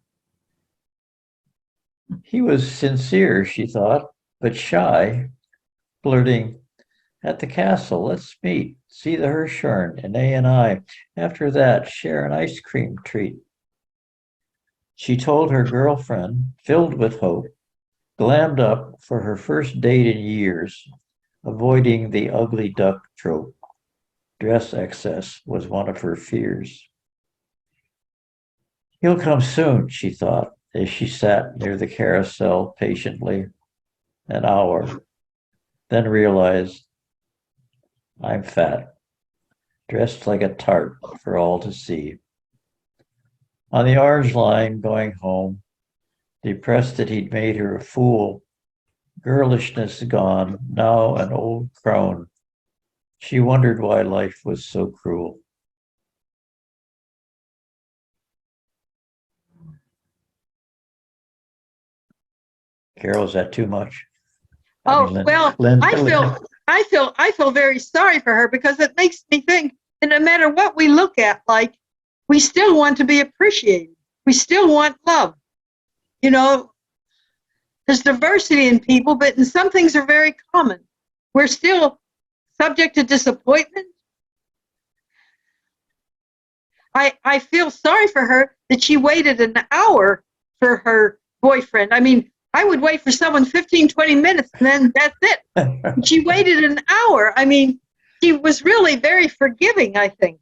He was sincere, she thought, but shy, blurting, "At the castle, let's meet, see the Hirshhorn, and A&I. After that, share an ice cream treat." She told her girlfriend, filled with hope, glammed up for her first date in years, avoiding the ugly duck trope. Dress excess was one of her fears. "He'll come soon," she thought, as she sat near the carousel patiently, an hour, then realized, "I'm fat, dressed like a tart for all to see." On the Orange Line going home, depressed that he'd made her a fool, girlishness gone, now an old crone, She wondered why life was so cruel. Carol, is that too much? Oh, Lynn- well, Lynn- I feel very sorry for her because it makes me think that no matter what we look at, like, we still want to be appreciated. We still want love. You know, there's diversity in people, but some things are very common. We're still subject to disappointment. I feel sorry for her that she waited an hour for her boyfriend. I mean, I would wait for someone 15, 20 minutes and then that's it. She waited an hour. I mean, she was really very forgiving, I think.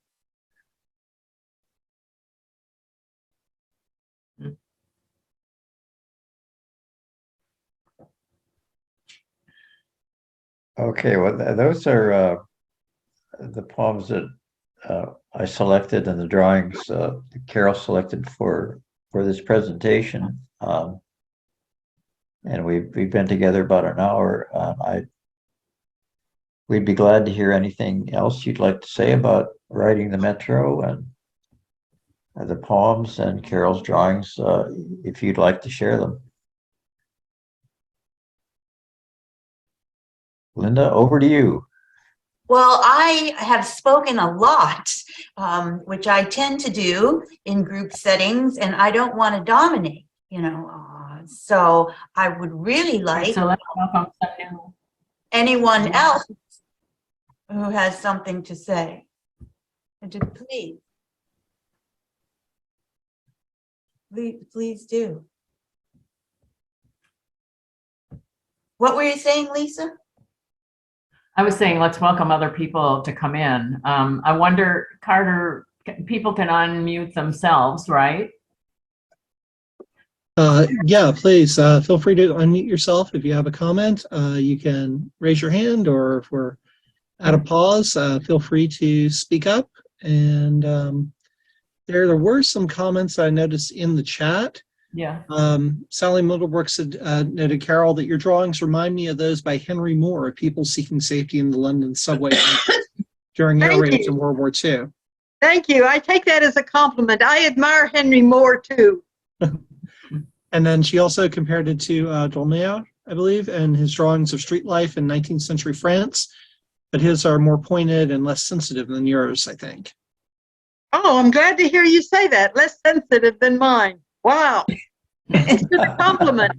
Okay, well, those are the poems that I selected and the drawings Carol selected for this presentation. And we've been together about an hour. We'd be glad to hear anything else you'd like to say about writing the Metro and the poems and Carol's drawings, if you'd like to share them. Linda, over to you. Well, I have spoken a lot, which I tend to do in group settings, and I don't want to dominate, so I would really like So let's welcome someone. anyone else who has something to say. Please. Please do. What were you saying, Lisa? I was saying, let's welcome other people to come in. I wonder, Carter, people can unmute themselves, right? Yeah, please feel free to unmute yourself if you have a comment. You can raise your hand, or if we're at a pause, feel free to speak up. And there were some comments I noticed in the chat. Yeah. Sally Middlebrook said, noted, Carol, that your drawings remind me of those by Henry Moore, people seeking safety in the London subway during air raids in World War II. Thank you. I take that as a compliment. I admire Henry Moore, too. And then she also compared it to Dolnay, I believe, and his drawings of street life in 19th century France. But his are more pointed and less sensitive than yours, I think. Oh, I'm glad to hear you say that. Less sensitive than mine. Wow. It's just a compliment.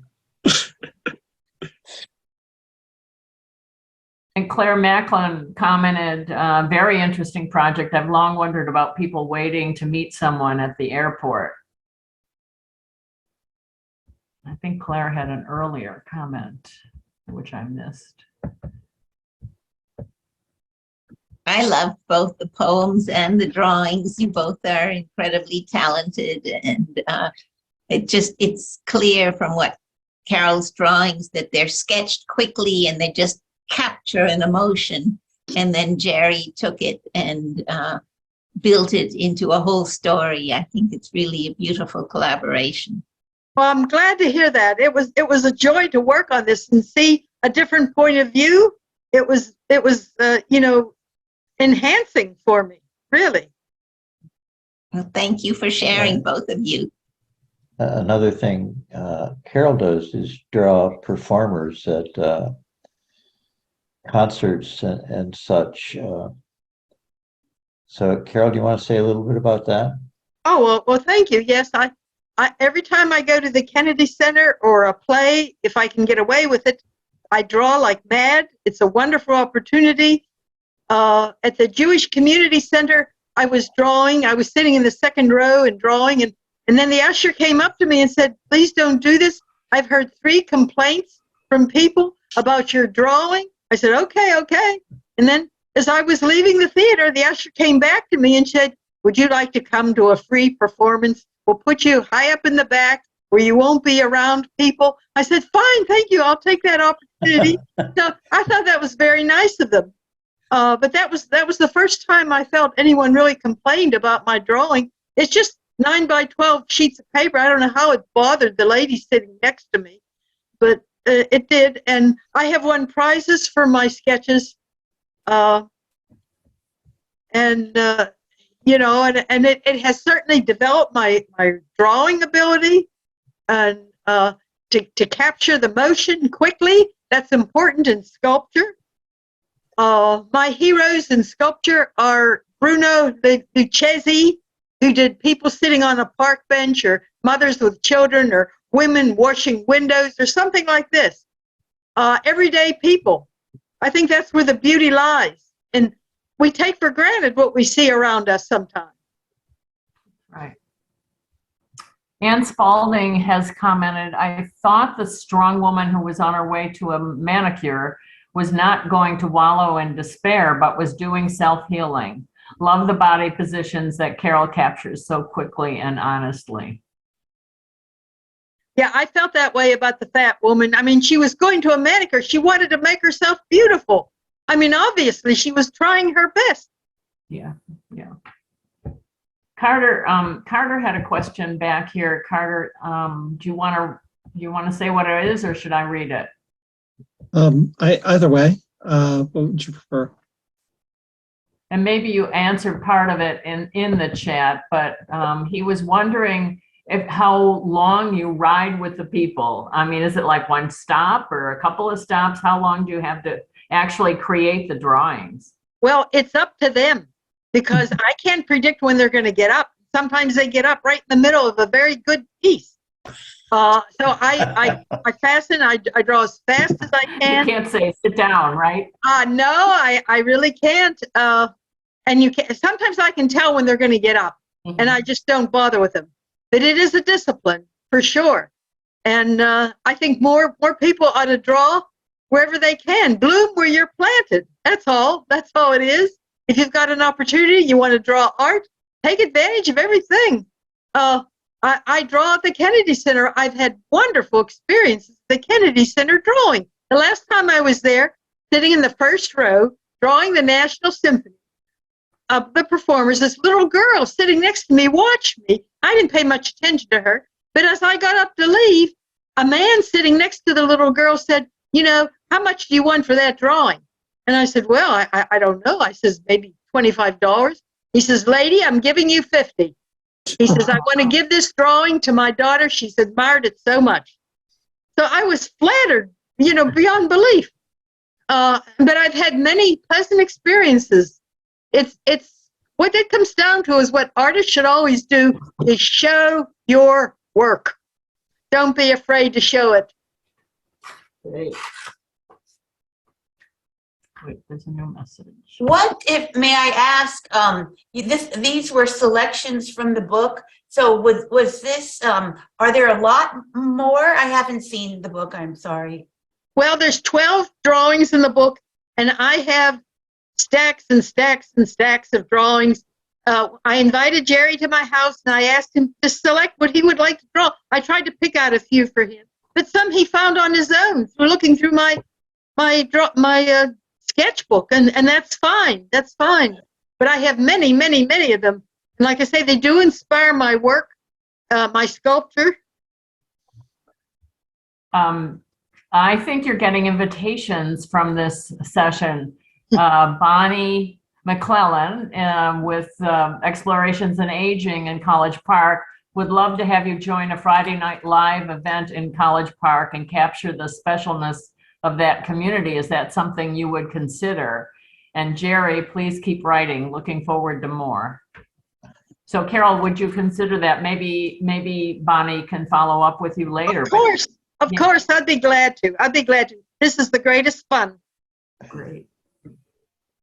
And Claire Macklin commented, very interesting project. I've long wondered about people waiting to meet someone at the airport. I think Claire had an earlier comment, which I missed. I love both the poems and the drawings. You both are incredibly talented, and it's clear from what Carol's drawings that they're sketched quickly and they just capture an emotion. And then Gerry took it and built it into a whole story. I think it's really a beautiful collaboration. Well, I'm glad to hear that. It was a joy to work on this and see a different point of view. It was enhancing for me, really. Well, thank you for sharing, both of you. Another thing Carol does is draw performers at concerts and such. So, Carol, do you want to say a little bit about that? Oh, well, thank you. Yes, I every time I go to the Kennedy Center or a play, if I can get away with it, I draw like mad. It's a wonderful opportunity. At the Jewish Community Center, I was drawing. I was sitting in the second row and drawing, and then the usher came up to me and said, "Please don't do this. I've heard 3 complaints from people about your drawing." I said, okay. And then as I was leaving the theater, the usher came back to me and said, "Would you like to come to a free performance? We'll put you high up in the back where you won't be around people." I said, "Fine, thank you. I'll take that opportunity." So I thought that was very nice of them. But that was the first time I felt anyone really complained about my drawing. It's just 9 by 12 sheets of paper. I don't know how it bothered the lady sitting next to me, but it did. And I have won prizes for my sketches. And, it has certainly developed my drawing ability and to capture the motion quickly. That's important in sculpture. My heroes in sculpture are Bruno Lucchesi, who did people sitting on a park bench, or mothers with children, or women washing windows, or something like this. Everyday people. I think that's where the beauty lies. And we take for granted what we see around us sometimes. Right. Ann Spalding has commented, I thought the strong woman who was on her way to a manicure was not going to wallow in despair, but was doing self-healing. Love the body positions that Carol captures so quickly and honestly. Yeah, I felt that way about the fat woman. I mean, she was going to a manicure. She wanted to make herself beautiful. I mean, obviously, she was trying her best. Yeah, yeah. Carter had a question back here. Carter, do you want to say what it is, or should I read it? Either way, what would you prefer? And maybe you answered part of it in the chat, but he was wondering how long you ride with the people. I mean, is it like one stop or a couple of stops? How long do you have to actually create the drawings? Well, it's up to them, because I can't predict when they're going to get up. Sometimes they get up right in the middle of a very good piece. So I fasten, I draw as fast as I can. You can't say sit down, right? No, I really can't. And you can, sometimes I can tell when they're going to get up, and I just don't bother with them. But it is a discipline for sure. And I think more people ought to draw wherever they can. Bloom where you're planted. That's all. That's all it is. If you've got an opportunity, you want to draw art, take advantage of everything. I draw at the Kennedy Center. I've had wonderful experiences at the Kennedy Center drawing. The last time I was there, sitting in the first row, drawing the National Symphony, the performers, this little girl sitting next to me watched me. I didn't pay much attention to her, but as I got up to leave, a man sitting next to the little girl said, how much do you want for that drawing? And I said, well, I don't know. I says, maybe $25. He says, lady, I'm giving you 50. He says, I want to give this drawing to my daughter. She's admired it so much. So I was flattered, beyond belief. But I've had many pleasant experiences. It's what it comes down to is what artists should always do is show your work. Don't be afraid to show it. Great. Wait, there's a new message. What if, may I ask, these were selections from the book. So was this, are there a lot more? I haven't seen the book, I'm sorry. Well, there's 12 drawings in the book, and I have stacks and stacks and stacks of drawings. I invited Gerry to my house, and I asked him to select what he would like to draw. I tried to pick out a few for him, but some he found on his own through looking through my sketchbook, and that's fine. That's fine. But I have many, many, many of them. And like I say, they do inspire my work, my sculpture. I think you're getting invitations from this session. Bonnie McClellan with Explorations in Aging in College Park would love to have you join a Friday Night Live event in College Park and capture the specialness of that community. Is that something you would consider? And Gerry, please keep writing. Looking forward to more. So Carol, would you consider that? Maybe Bonnie can follow up with you later. Of course, I'd be glad to. I'd be glad to. This is the greatest fun. Great.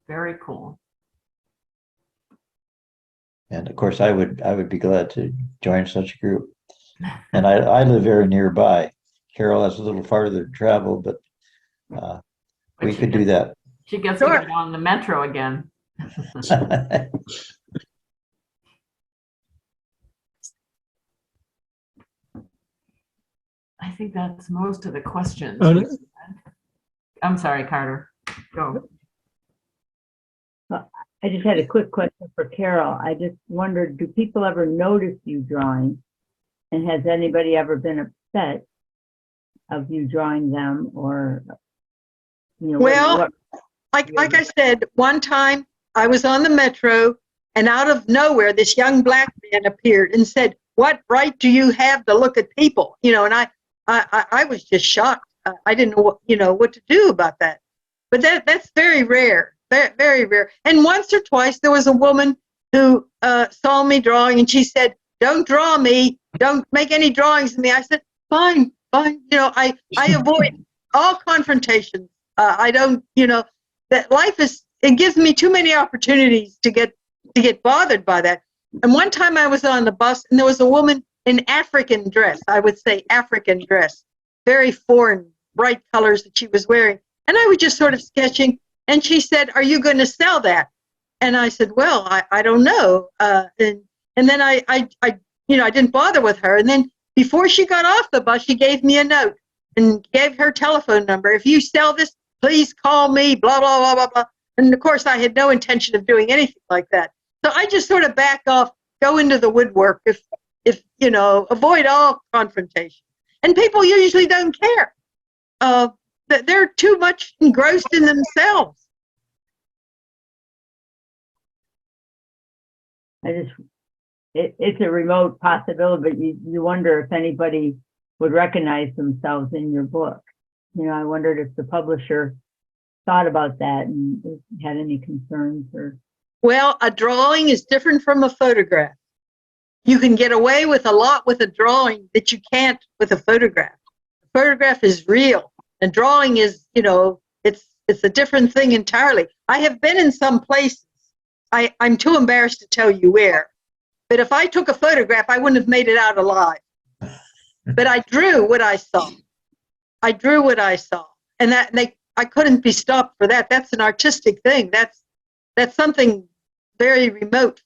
Very cool. And of course, I would be glad to join such a group. And I live very nearby. Carol has a little farther to travel, but we could do that. She gets to get on the metro again. I think that's most of the questions. Oh, no. I'm sorry, Carter. Go. I just had a quick question for Carol. I just wondered, do people ever notice you drawing? And has anybody ever been upset of you drawing them, or, Well, like I said, one time I was on the metro, and out of nowhere, this young black man appeared and said, "What right do you have to look at people?" And I was just shocked. I didn't know what to do about that. But that's very rare, very, very rare. And once or twice, there was a woman who saw me drawing, and she said, "Don't draw me. Don't make any drawings of me." I said, "Fine, fine." I avoid all confrontations. I don't, that life it gives me too many opportunities to get bothered by that. And one time I was on the bus, and there was a woman in African dress. I would say African dress, very foreign, bright colors that she was wearing. And I was just sort of sketching, and she said, "Are you going to sell that?" And I said, "Well, I don't know." And then I didn't bother with her. And then before she got off the bus, she gave me a note and gave her telephone number. "If you sell this, please call me, blah, blah, blah, blah, blah." And of course, I had no intention of doing anything like that. So I just sort of back off, go into the woodwork, if avoid all confrontation. And people usually don't care. They're too much engrossed in themselves. It's a remote possibility, but you wonder if anybody would recognize themselves in your book. I wondered if the publisher thought about that and had any concerns or. Well, a drawing is different from a photograph. You can get away with a lot with a drawing that you can't with a photograph. A photograph is real. A drawing is, it's a different thing entirely. I have been in some places. I'm too embarrassed to tell you where. But if I took a photograph, I wouldn't have made it out alive. But I drew what I saw. And I couldn't be stopped for that. That's an artistic thing. That's something very remote.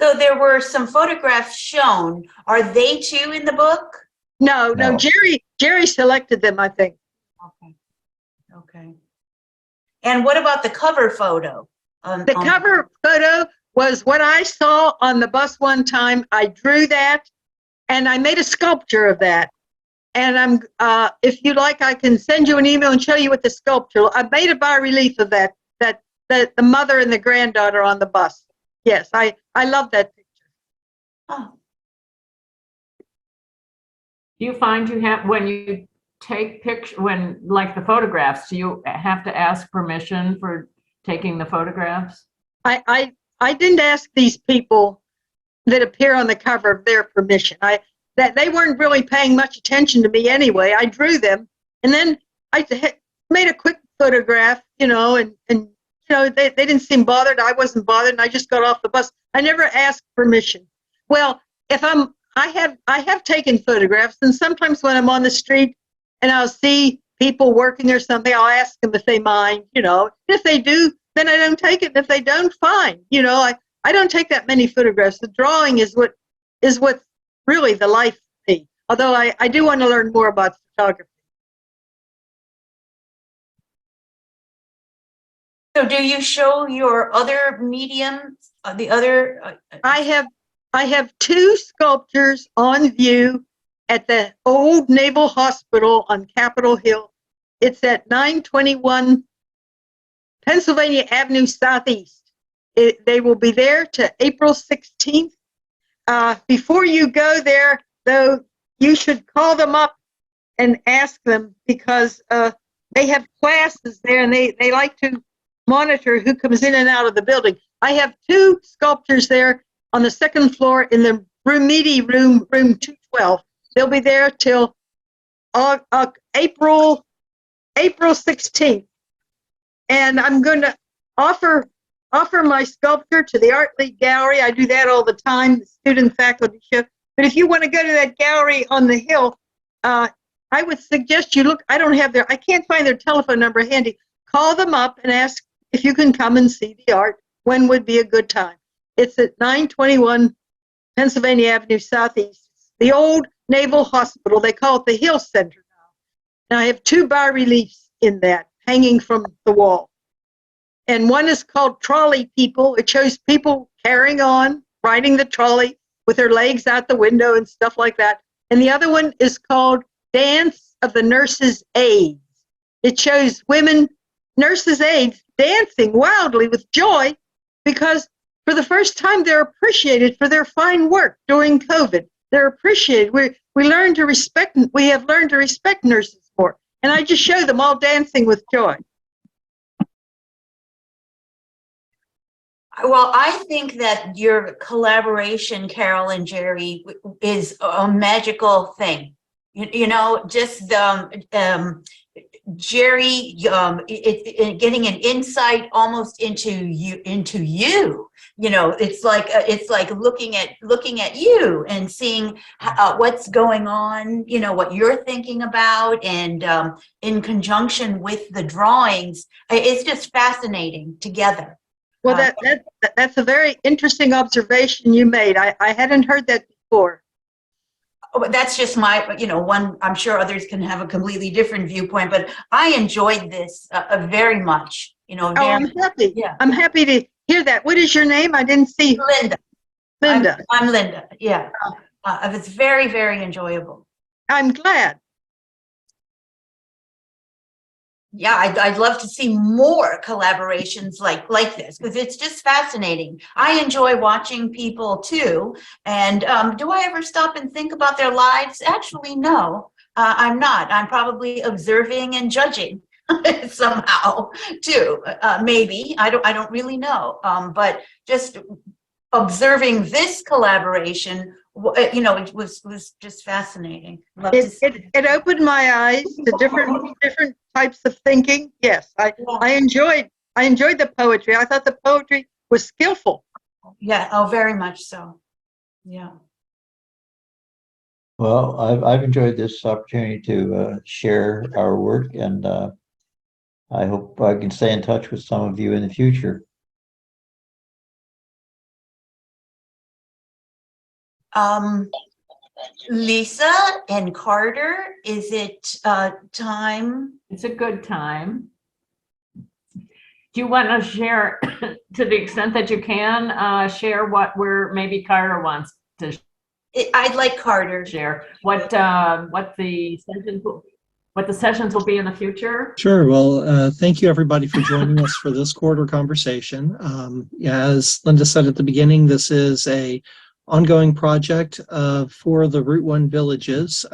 So there were some photographs shown. Are they too in the book? No. No. Gerry selected them, I think. Okay. And what about the cover photo? The cover photo was what I saw on the bus one time. I drew that, and I made a sculpture of that. And if you like, I can send you an email and show you what the sculpture. I made a bas-relief of that the mother and the granddaughter on the bus. Yes, I love that picture. Oh. Do you find when you take like the photographs, do you have to ask permission for taking the photographs? I didn't ask these people that appear on the cover of their permission. That they weren't really paying much attention to me anyway. I drew them, and then I made a quick photograph, and they didn't seem bothered. I wasn't bothered, and I just got off the bus. I never asked permission. Well, I have taken photographs, and sometimes when I'm on the street and I'll see people working or something, I'll ask them if they mind. If they do, then I don't take it. And if they don't, fine. I don't take that many photographs. The drawing is what's really the life for me. Although I do want to learn more about photography. So do you show your other mediums, the other? I have two sculptures on view at the old Naval Hospital on Capitol Hill. It's at 921 Pennsylvania Avenue Southeast. They will be there to April 16th. Before you go there, though, you should call them up and ask them, because they have classes there, and they like to monitor who comes in and out of the building. I have two sculptures there on the second floor in the room 212. They'll be there till April 16th. And I'm going to offer my sculpture to the Art League Gallery. I do that all the time, the student faculty show. But if you want to go to that gallery on the hill, I would suggest you look. I can't find their telephone number handy. Call them up and ask if you can come and see the art. When would be a good time? It's at 921 Pennsylvania Avenue Southeast. The old Naval Hospital. They call it the Hill Center now. And I have two bas-reliefs in that hanging from the wall. And one is called Trolley People. It shows people carrying on, riding the trolley with their legs out the window and stuff like that. And the other one is called Dance of the Nurses' Aides. It shows women nurses' aides dancing wildly with joy because for the first time they're appreciated for their fine work during COVID. They're appreciated. We learn to respect. We have learned to respect nurses more, and I just show them all dancing with joy. Well, I think that your collaboration, Carol and Gerry, is a magical thing. Just Gerry, getting an insight almost into you. It's like looking at you and seeing what's going on. What you're thinking about, and in conjunction with the drawings, it's just fascinating together. Well, that's a very interesting observation you made. I hadn't heard that before. Oh, but that's just my, one. I'm sure others can have a completely different viewpoint, but I enjoyed this very much. Oh, I'm happy. Yeah. I'm happy to hear that. What is your name? I didn't see. Linda. Linda. I'm Linda. Yeah. It's very, very enjoyable. I'm glad. Yeah, I'd love to see more collaborations like this, because it's just fascinating. I enjoy watching people too. And do I ever stop and think about their lives? Actually, no, I'm not. I'm probably observing and judging somehow too. Maybe I don't really know. But just observing this collaboration, it was just fascinating. It opened my eyes to different types of thinking. Yes, I enjoyed the poetry. I thought the poetry was skillful. Yeah. Oh, very much so. Yeah. Well, I've enjoyed this opportunity to share our work, and I hope I can stay in touch with some of you in the future. Lisa and Carter, is it time? It's a good time. Do you want to share, to the extent that you can, share what maybe Carter wants to I'd like Carter. share? What the sessions will be in the future? Sure. Well, thank you everybody for joining us for this quarter conversation. As Linda said at the beginning, this is a ongoing project for the Route 1 villages.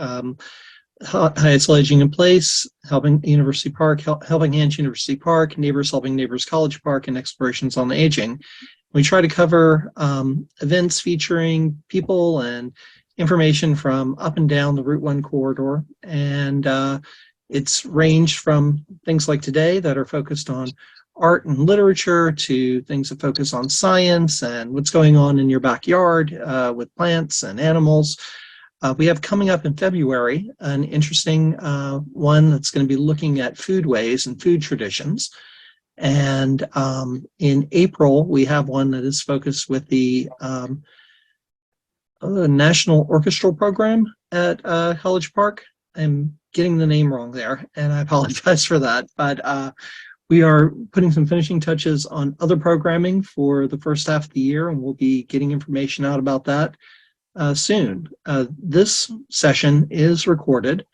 Highest Aging in Place, Helping University Park, Helping Hands University Park, Neighbors Helping Neighbors College Park, and Explorations on the Aging. We try to cover events featuring people and information from up and down the Route 1 corridor. And it's ranged from things like today that are focused on art and literature to things that focus on science and what's going on in your backyard with plants and animals. We have coming up in February an interesting one that's going to be looking at foodways and food traditions. And in April, we have one that is focused with the National Orchestral Program at College Park. I'm getting the name wrong there, and I apologize for that. But we are putting some finishing touches on other programming for the first half of the year, and we'll be getting information out about that soon. This session is recorded,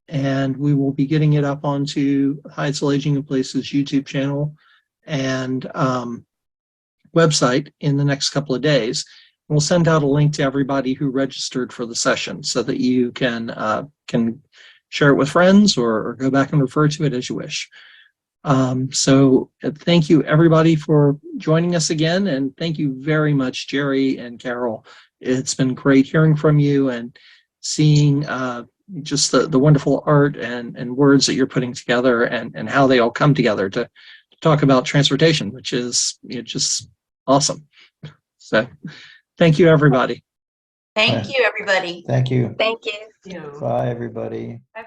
and we will be getting it up onto Hyattsville Aging in Places YouTube channel and website in the next couple of days. We'll send out a link to everybody who registered for the session so that you can share it with friends or go back and refer to it as you wish. So thank you everybody for joining us again, and thank you very much, Gerry and Carol. It's been great hearing from you and seeing just the wonderful art and words that you're putting together and how they all come together to talk about transportation, which is just awesome. So thank you, everybody. Thank you, everybody. Thank you. Thank you. Bye, everybody. Bye.